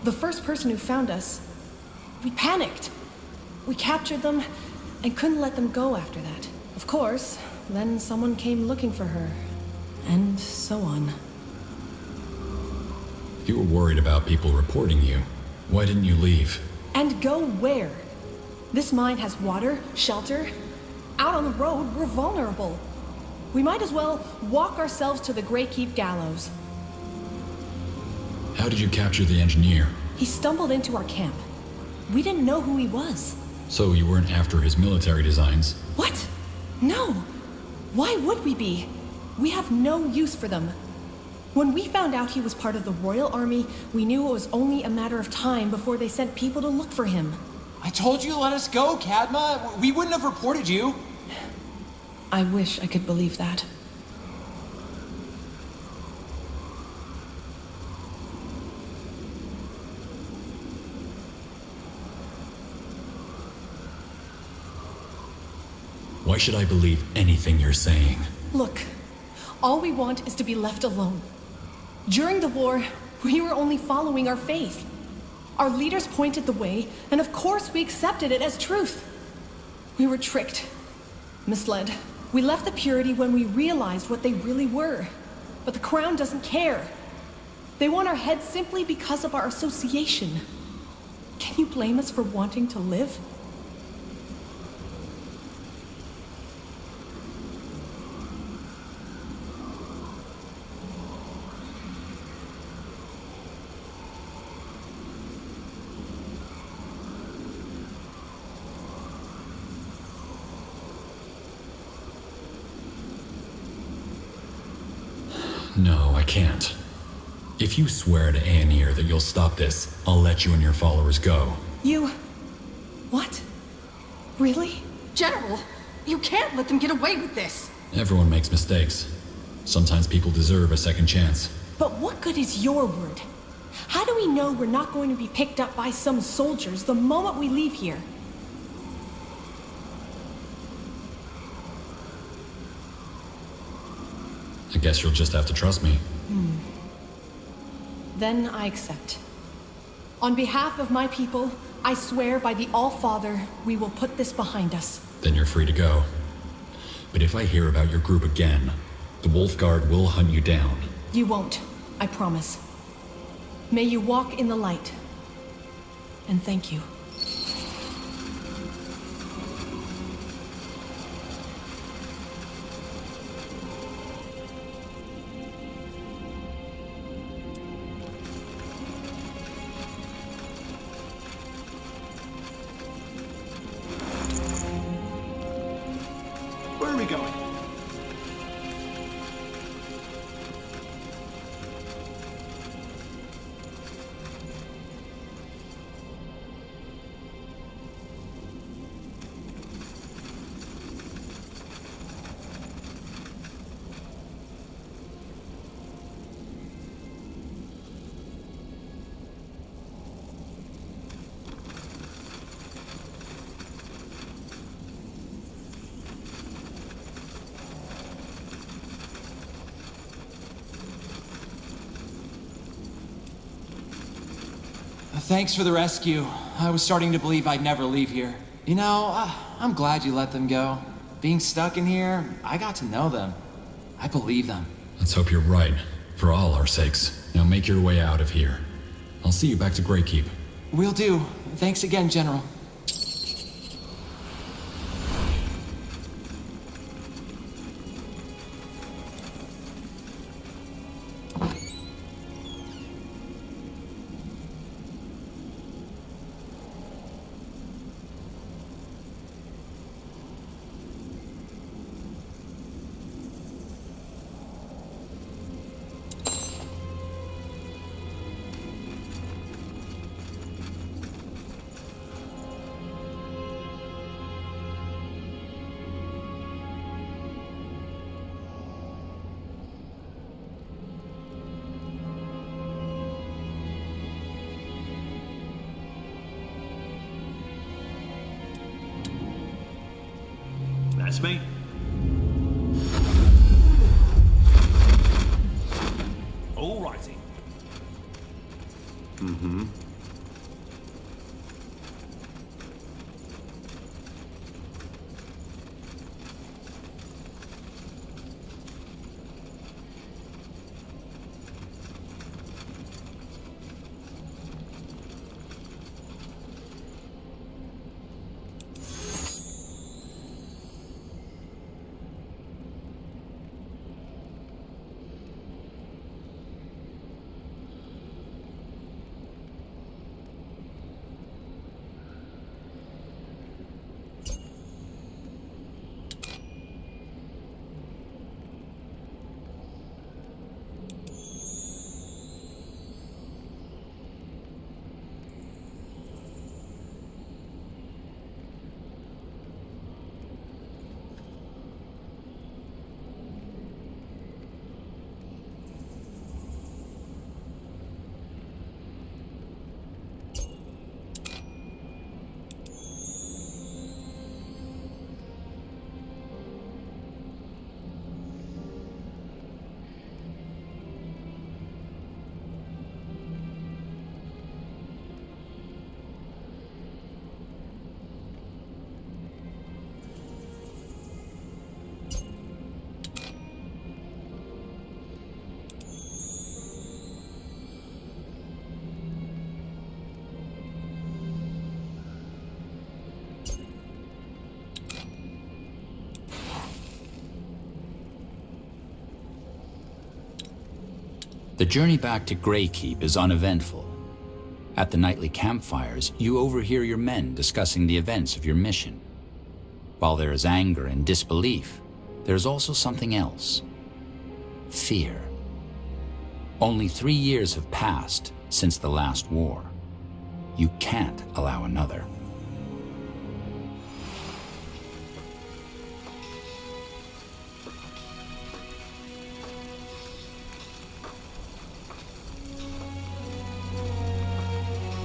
The first person who found us, we panicked. We captured them and couldn't let them go after that. Of course, then someone came looking for her, and so on. You were worried about people reporting you. Why didn't you leave? And go where? This mine has water, shelter. Out on the road, we're vulnerable. We might as well walk ourselves to the Grey Keep gallows. How did you capture the engineer? He stumbled into our camp. We didn't know who he was. So you weren't after his military designs? What? No. Why would we be? We have no use for them. When we found out he was part of the Royal Army, we knew it was only a matter of time before they sent people to look for him. I told you to let us go, Cadma. We wouldn't have reported you. I wish I could believe that. Why should I believe anything you're saying? Look, all we want is to be left alone. During the war, we were only following our faith. Our leaders pointed the way, and of course we accepted it as truth. We were tricked, misled. We left the Purity when we realized what they really were. But the Crown doesn't care. They want our heads simply because of our association. Can you blame us for wanting to live? No, I can't. If you swear to Aeonir that you'll stop this, I'll let you and your followers go. You... what? Really? General, you can't let them get away with this. Everyone makes mistakes. Sometimes people deserve a second chance. But what good is your word? How do we know we're not going to be picked up by some soldiers the moment we leave here? I guess you'll just have to trust me. Then I accept. On behalf of my people, I swear by the All-Father, we will put this behind us. Then you're free to go. but if I hear about your group again, the Wolfguard will hunt you down. You won't. I promise. May you walk in the light. And thank you. Where are we going? Thanks for the rescue. I was starting to believe I'd never leave here. You know, I'm glad you let them go. Being stuck in here, I got to know them. I believe them. Let's hope you're right, for all our sakes. Now make your way out of here. I'll see you back to Greykeep. Will do. Thanks again, General. That's me. Alrighty. Mm-hmm. The journey back to Greykeep is uneventful. At the nightly campfires, you overhear your men discussing the events of your mission. While there is anger and disbelief, there is also something else. Fear. Only 3 years have passed since the last war. You can't allow another.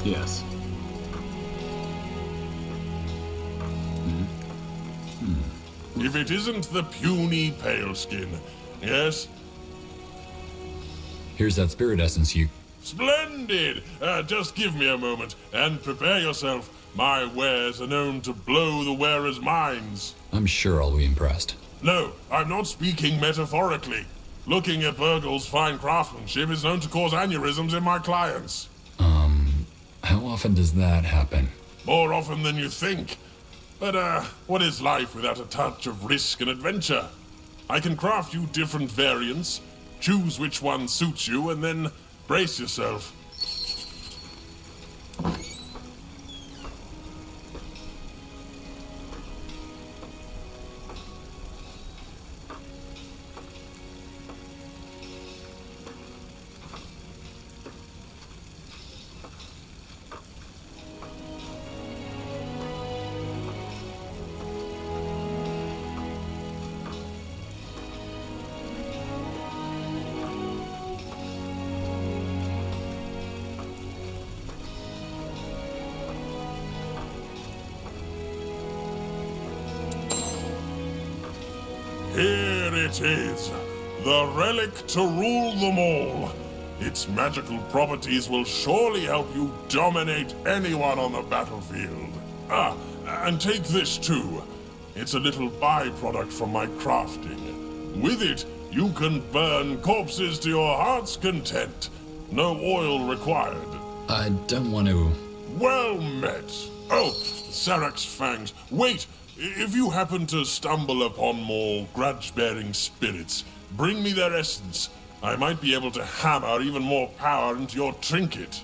Yes. If it isn't the puny Paleskin, yes? Here's that spirit essence you... Splendid! Just give me a moment, and prepare yourself. My wares are known to blow the wearer's minds. I'm sure I'll be impressed. No, I'm not speaking metaphorically. Looking at Burgle's fine craftsmanship is known to cause aneurysms in my clients. How often does that happen? More often than you think. But, what is life without a touch of risk and adventure? I can craft you different variants, choose which one suits you, and then brace yourself. Here it is, the relic to rule them all. Its magical properties will surely help you dominate anyone on the battlefield. Ah, and take this too. It's a little byproduct from my crafting. With it, you can burn corpses to your heart's content. No oil required. I don't want to... Well met. Oh, Sarak's fangs. Wait! If you happen to stumble upon more grudge-bearing spirits, bring me their essence. I might be able to hammer even more power into your trinket.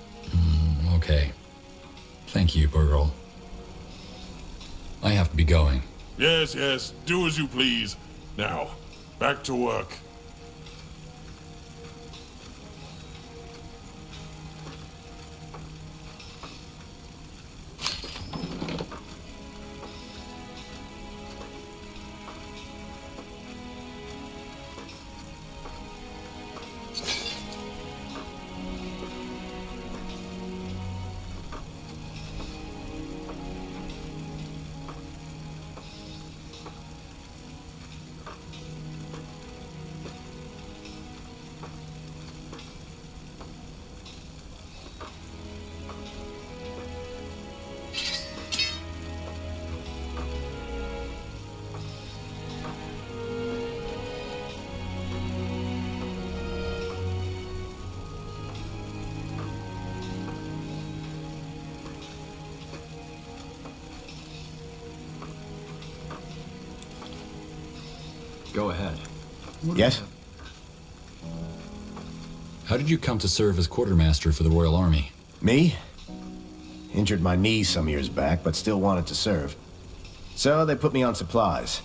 Okay. Thank you, Burgle. I have to be going. Yes, yes, do as you please. Now, back to work. Go ahead. Yes? How did you come to serve as quartermaster for the Royal Army? Me? Injured my knee some years back, but still wanted to serve. So they put me on supplies.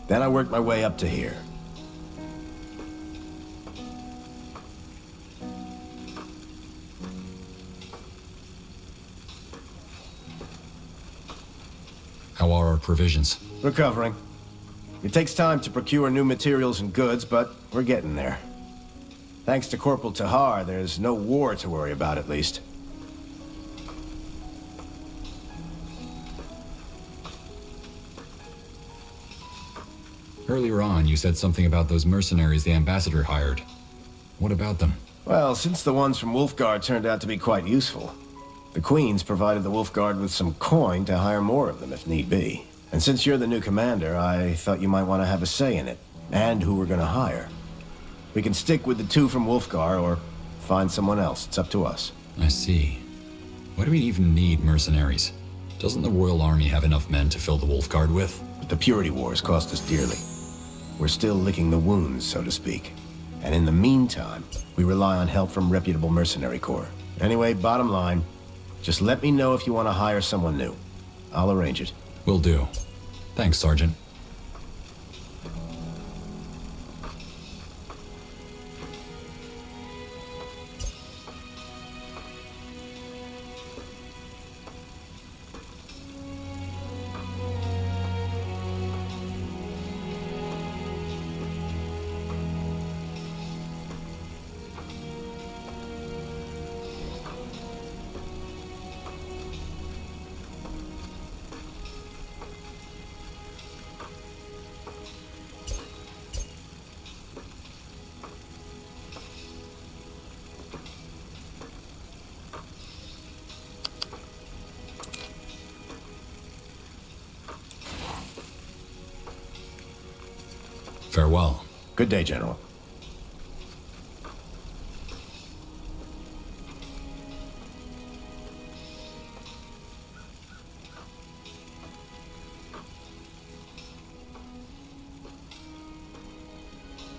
Then I worked my way up to here. How are our provisions? Recovering. It takes time to procure new materials and goods, but we're getting there. Thanks to Corporal Tahar, there's no war to worry about, at least. Earlier on, you said something about those mercenaries the ambassador hired. What about them? Well, since the ones from Wolfguard turned out to be quite useful, the Queen's provided the Wolfguard with some coin to hire more of them if need be. And since you're the new commander, I thought you might want to have a say in it, and who we're going to hire. We can stick with the two from Wolfgar, or find someone else. It's up to us. I see. Why do we even need mercenaries? Doesn't the Royal Army have enough men to fill the Wolfguard with? But the Purity Wars cost us dearly. We're still licking the wounds, so to speak. And in the meantime, we rely on help from reputable mercenary corps. Anyway, bottom line, just let me know if you want to hire someone new. I'll arrange it. Will do. Thanks, Sergeant. Farewell. Good day, General.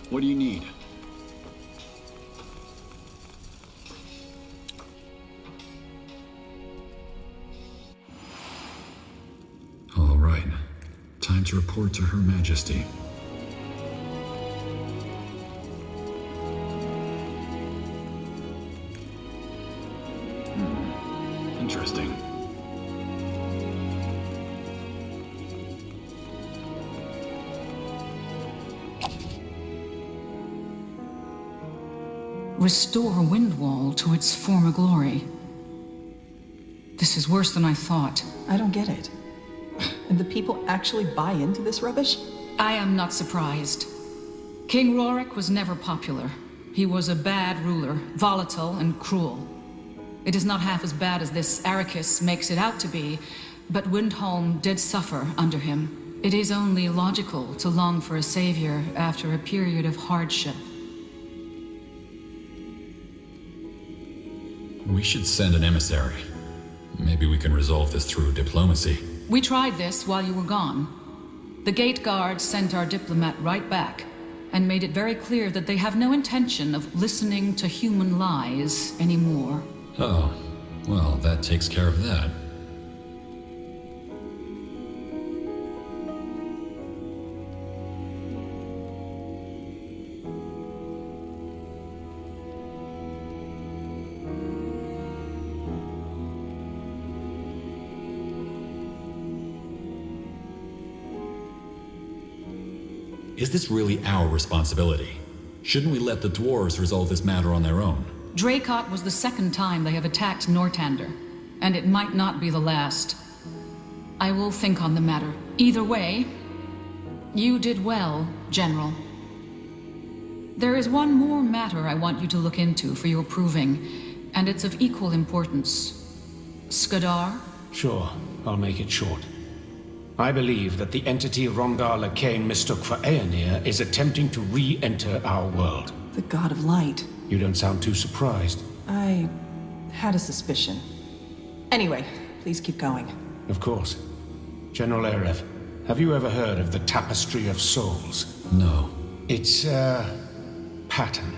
What do you need? All right. Time to report to Her Majesty. Interesting. Restore Windwall to its former glory. This is worse than I thought. I don't get it. And the people actually buy into this rubbish? I am not surprised. King Rorik was never popular. He was a bad ruler, volatile and cruel. It is not half as bad as this Arrakis makes it out to be, but Windholm did suffer under him. It is only logical to long for a savior after a period of hardship. We should send an emissary. Maybe we can resolve this through diplomacy. We tried this while you were gone. The gate guards sent our diplomat right back, and made it very clear that they have no intention of listening to human lies anymore. Oh, well, that takes care of that. Is this really our responsibility? Shouldn't we let the dwarves resolve this matter on their own? Dracot was the second time they have attacked Nortander, and it might not be the last. I will think on the matter. Either way, you did well, General. There is one more matter I want you to look into for your proving, and it's of equal importance. Skadar? Sure, I'll make it short. I believe that the entity Rondar Lakain mistook for Aenir is attempting to re-enter our world. The God of Light. You don't sound too surprised. I had a suspicion. Anyway, please keep going. Of course. General Erev, have you ever heard of the Tapestry of Souls? No. It's a pattern.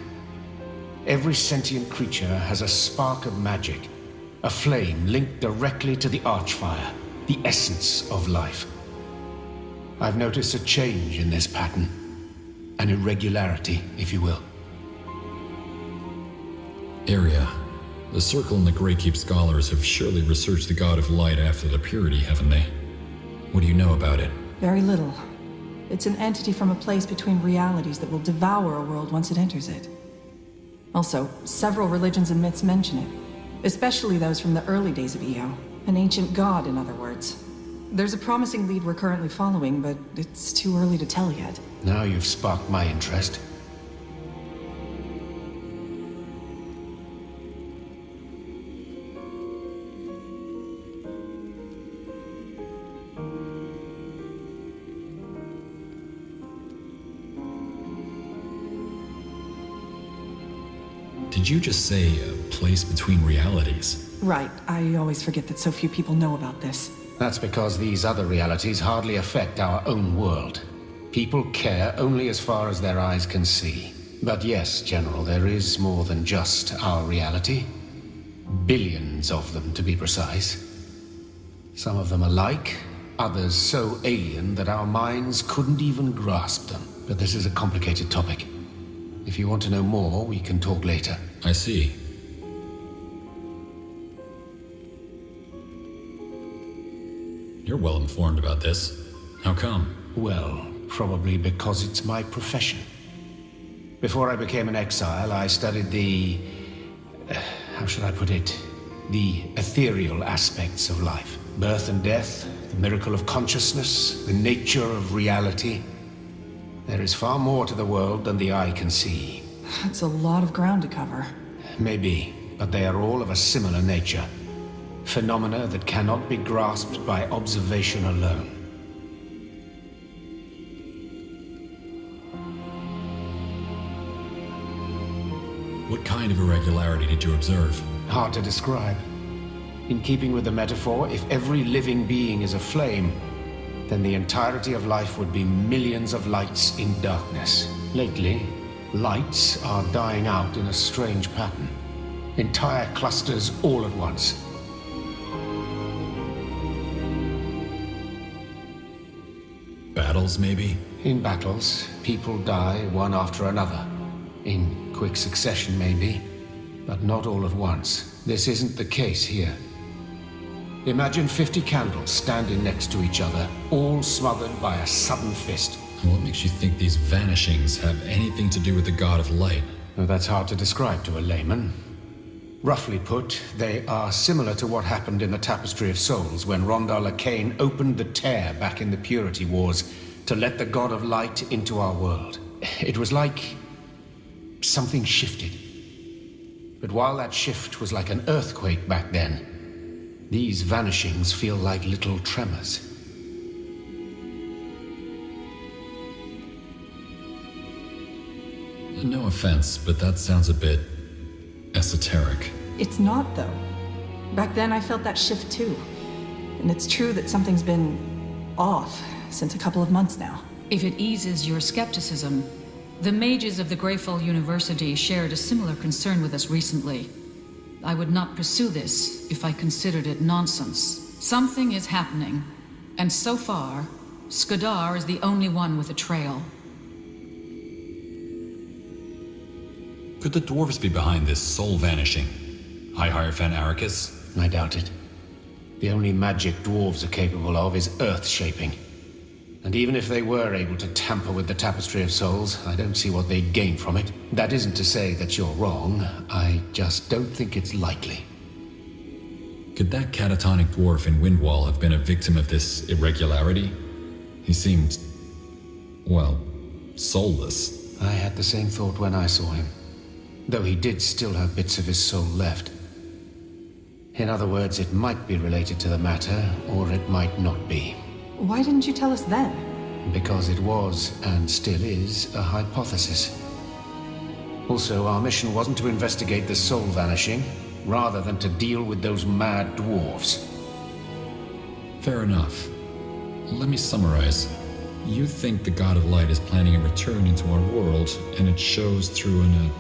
Every sentient creature has a spark of magic, a flame linked directly to the Archfire, the essence of life. I've noticed a change in this pattern. An irregularity, if you will. Area. The Circle and the Greykeep scholars have surely researched the God of Light after the Purity, haven't they? What do you know about it? Very little. It's an entity from a place between realities that will devour a world once it enters it. Also, several religions and myths mention it, especially those from the early days of Io. An ancient god, in other words. There's a promising lead we're currently following, but it's too early to tell yet. Now you've sparked my interest. Did you just say a place between realities? Right. I always forget that so few people know about this. That's because these other realities hardly affect our own world. People care only as far as their eyes can see. But yes, General, there is more than just our reality. Billions of them, to be precise. Some of them alike, others so alien that our minds couldn't even grasp them. But this is a complicated topic. If you want to know more, we can talk later. I see. You're well informed about this. How come? Well, probably because it's my profession. Before I became an exile, I studied the... how should I put it? The ethereal aspects of life. Birth and death, the miracle of consciousness, the nature of reality. There is far more to the world than the eye can see. That's a lot of ground to cover. Maybe, but they are all of a similar nature. Phenomena that cannot be grasped by observation alone. What kind of irregularity did you observe? Hard to describe. In keeping with the metaphor, if every living being is a flame, then the entirety of life would be millions of lights in darkness. Lately, lights are dying out in a strange pattern. Entire clusters all at once. Battles, maybe? In battles, people die one after another. In quick succession, maybe, but not all at once. This isn't the case here. Imagine 50 candles standing next to each other, all smothered by a sudden fist. What makes you think these vanishings have anything to do with the God of Light? Well, that's hard to describe to a layman. Roughly put, they are similar to what happened in the Tapestry of Souls when Rondar Lakain opened the tear back in the Purity Wars to let the God of Light into our world. It was like something shifted. But while that shift was like an earthquake back then, these vanishings feel like little tremors. No offense, but that sounds a bit esoteric. It's not, though. Back then I felt that shift too. And it's true that something's been off since a couple of months now. If it eases your skepticism, the mages of the Greyfell University shared a similar concern with us recently. I would not pursue this if I considered it nonsense. Something is happening, and so far, Skadar is the only one with a trail. Could the dwarves be behind this soul vanishing? High Hierophant Arrakis? I doubt it. The only magic dwarves are capable of is earth-shaping. And even if they were able to tamper with the Tapestry of Souls, I don't see what they'd gain from it. That isn't to say that you're wrong. I just don't think it's likely. Could that catatonic dwarf in Windwall have been a victim of this irregularity? He seemed, well, soulless. I had the same thought when I saw him, though he did still have bits of his soul left. In other words, it might be related to the matter, or it might not be. Why didn't you tell us then? Because it was, and still is, a hypothesis. Also, our mission wasn't to investigate the soul vanishing, rather than to deal with those mad dwarves. Fair enough. Let me summarize. You think the God of Light is planning a return into our world, and it shows through an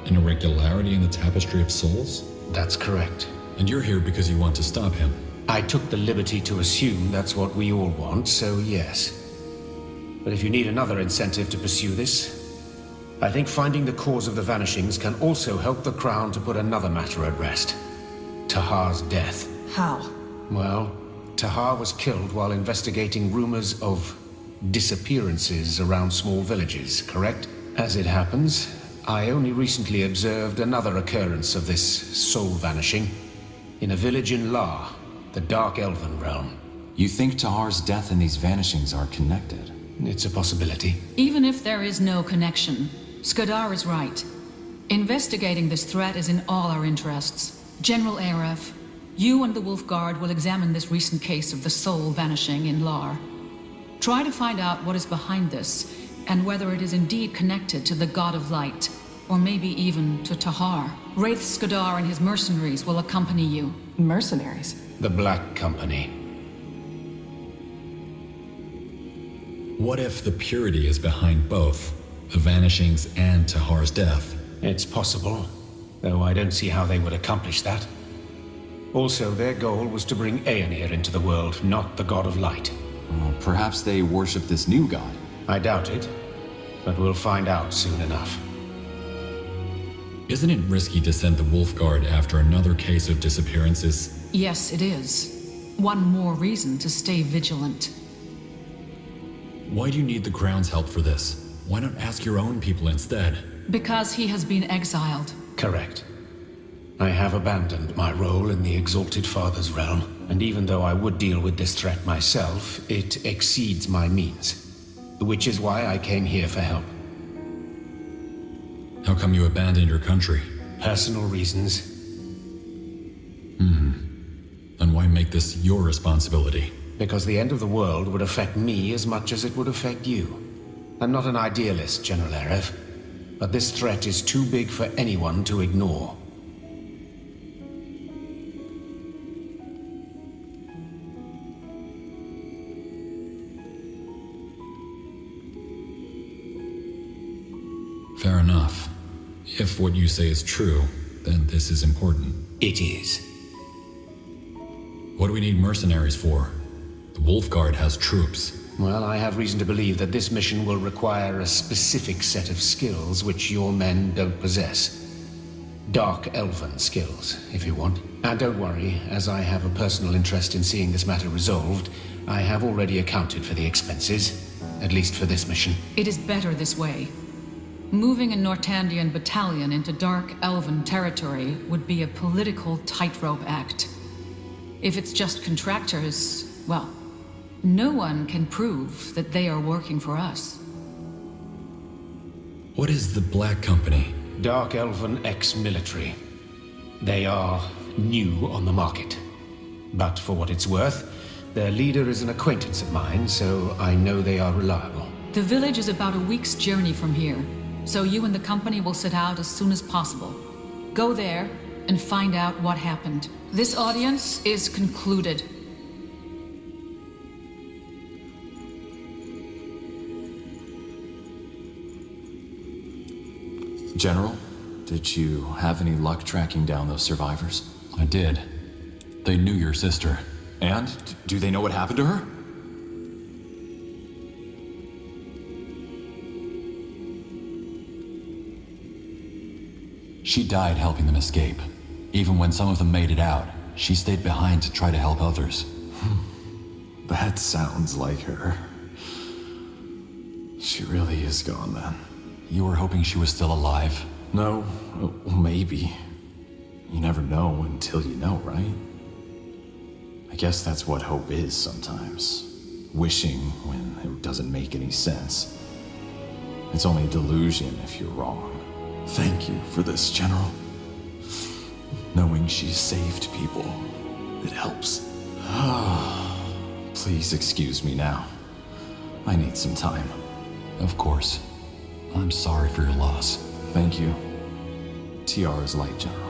irregularity in the Tapestry of Souls? That's correct. And you're here because you want to stop him? I took the liberty to assume that's what we all want, so yes. But if you need another incentive to pursue this, I think finding the cause of the vanishings can also help the Crown to put another matter at rest. Tahar's death. How? Well, Tahar was killed while investigating rumors of disappearances around small villages, correct? As it happens, I only recently observed another occurrence of this soul vanishing in a village in La, the Dark Elven realm. You think Tahar's death and these vanishings are connected? It's a possibility. Even if there is no connection, Skadar is right. Investigating this threat is in all our interests. General Aref, you and the Wolf Guard will examine this recent case of the soul vanishing in Lar. Try to find out what is behind this, and whether it is indeed connected to the God of Light, or maybe even to Tahar. Wraith Skadar and his mercenaries will accompany you. Mercenaries? The Black Company. What if the Purity is behind both, the vanishings and Tahar's death? It's possible, though I don't see how they would accomplish that. Also, their goal was to bring Aenir into the world, not the God of Light. Well, perhaps they worship this new god. I doubt it, but we'll find out soon enough. Isn't it risky to send the Wolf Guard after another case of disappearances? Yes, it is. One more reason to stay vigilant. Why do you need the Crown's help for this? Why not ask your own people instead? Because he has been exiled. Correct. I have abandoned my role in the Exalted Father's realm, and even though I would deal with this threat myself, it exceeds my means. Which is why I came here for help. How come you abandoned your country? Personal reasons. And why make this your responsibility? Because the end of the world would affect me as much as it would affect you. I'm not an idealist, General Aref. but this threat is too big for anyone to ignore. Fair enough. If what you say is true, then this is important. It is. What do we need mercenaries for? The Wolf Guard has troops. Well, I have reason to believe that this mission will require a specific set of skills which your men don't possess. Dark Elven skills, if you want. And don't worry, as I have a personal interest in seeing this matter resolved, I have already accounted for the expenses, at least for this mission. It is better this way. Moving a Nortandian battalion into Dark Elven territory would be a political tightrope act. If it's just contractors, well, no one can prove that they are working for us. What is the Black Company? Dark Elven ex-military. They are new on the market. But for what it's worth, their leader is an acquaintance of mine, so I know they are reliable. The village is about a week's journey from here, so you and the company will set out as soon as possible. Go there and find out what happened. This audience is concluded. General, did you have any luck tracking down those survivors? I did. They knew your sister. And? Do they know what happened to her? She died helping them escape. Even when some of them made it out, she stayed behind to try to help others. That sounds like her. She really is gone then. You were hoping she was still alive? No, well, maybe. You never know until you know, right? I guess that's what hope is sometimes. Wishing when it doesn't make any sense. It's only a delusion if you're wrong. Thank you for this, General. Knowing she saved people, it helps. Please excuse me now. I need some time. Of course. I'm sorry for your loss. Thank you. Tiara's light, General.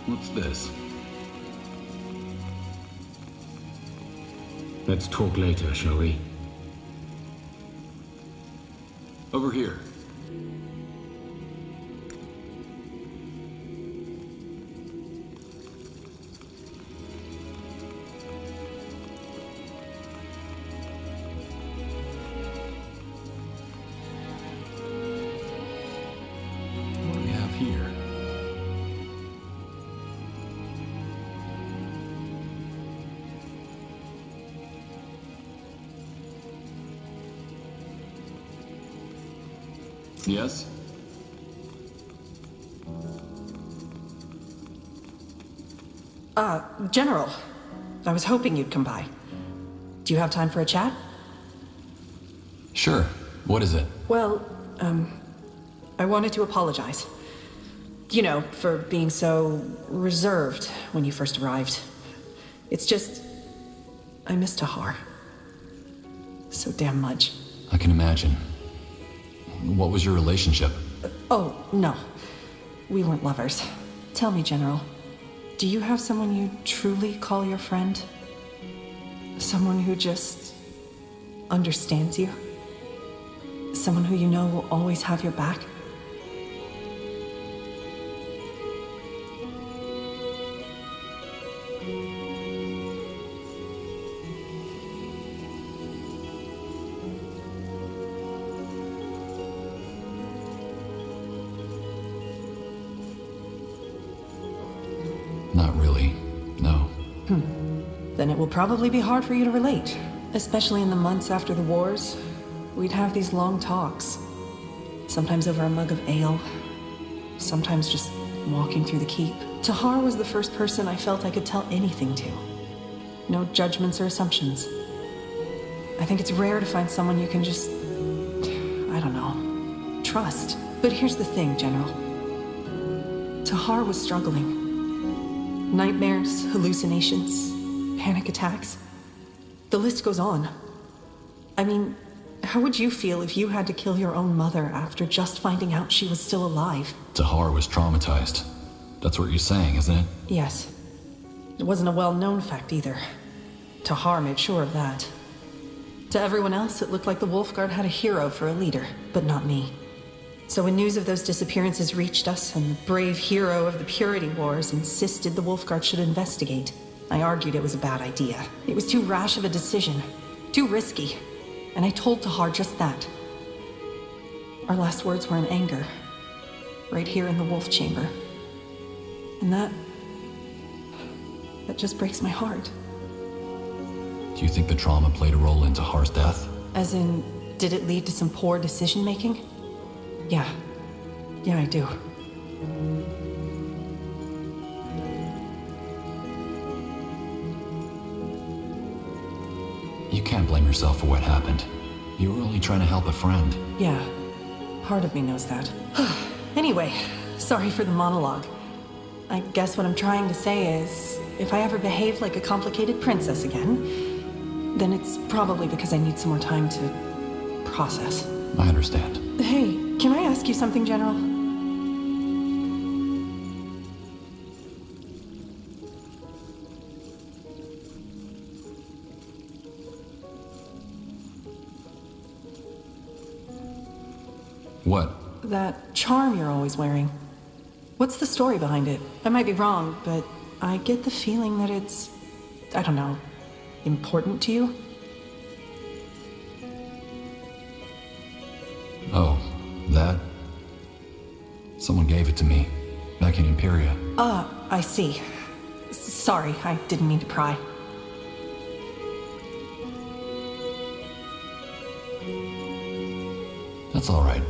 What's this? Let's talk later, shall we? Over here. What do we have here? Yes? General. I was hoping you'd come by. Do you have time for a chat? Sure. What is it? Well, I wanted to apologize. You know, for being so reserved when you first arrived. It's just, I miss Tahar. So damn much. I can imagine. What was your relationship? Oh, no. We weren't lovers. Tell me, General, do you have someone you truly call your friend? Someone who just understands you? Someone who you know will always have your back? Not really, no. Then it will probably be hard for you to relate. Especially in the months after the wars. We'd have these long talks. Sometimes over a mug of ale. Sometimes just walking through the keep. Tahar was the first person I felt I could tell anything to. No judgments or assumptions. I think it's rare to find someone you can just... I don't know... trust. But here's the thing, General. Tahar was struggling. Nightmares, hallucinations, panic attacks. The list goes on. I mean, how would you feel if you had to kill your own mother after just finding out she was still alive? Tahar was traumatized. That's what you're saying, isn't it? Yes. It wasn't a well-known fact either. Tahar made sure of that. To everyone else, it looked like the Wolfguard had a hero for a leader, but not me. So when news of those disappearances reached us, and the brave hero of the Purity Wars insisted the Wolfguard should investigate, I argued it was a bad idea. It was too rash of a decision. Too risky. And I told Tahar just that. Our last words were in anger. Right here in the Wolf Chamber. And that just breaks my heart. Do you think the trauma played a role in Tahar's death? As in, did it lead to some poor decision-making? Yeah. Yeah, I do. You can't blame yourself for what happened. You were only trying to help a friend. Yeah. Part of me knows that. Anyway, sorry for the monologue. I guess what I'm trying to say is, if I ever behave like a complicated princess again, then it's probably because I need some more time to process. I understand. Hey, can I ask you something, General? What? That charm you're always wearing. What's the story behind it? I might be wrong, but I get the feeling that it's, I don't know, important to you? Oh, that? Someone gave it to me, back in Imperia. I see. Sorry, I didn't mean to pry. That's all right.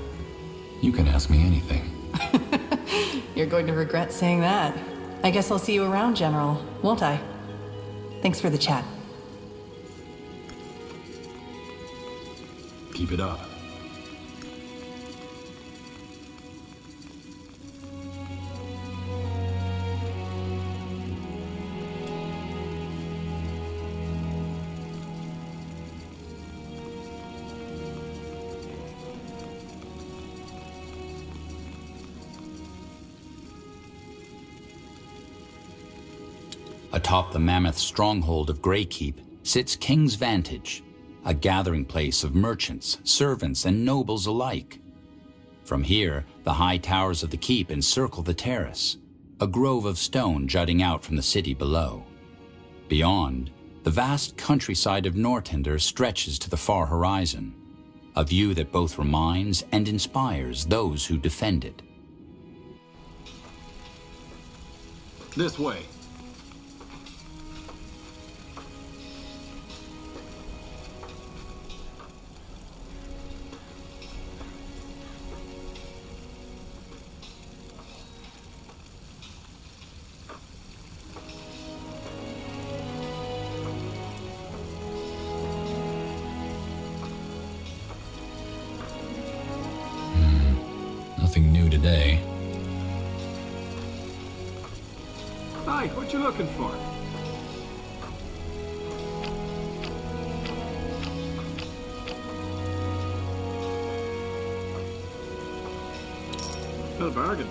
You can ask me anything. You're going to regret saying that. I guess I'll see you around, General, won't I? Thanks for the chat. Keep it up. Atop the mammoth stronghold of Greykeep sits King's Vantage, a gathering place of merchants, servants, and nobles alike. From here, the high towers of the keep encircle the terrace, a grove of stone jutting out from the city below. Beyond, the vast countryside of Northander stretches to the far horizon, a view that both reminds and inspires those who defend it. This way. Nothing new today. Hi, what you looking for? Well, bargain.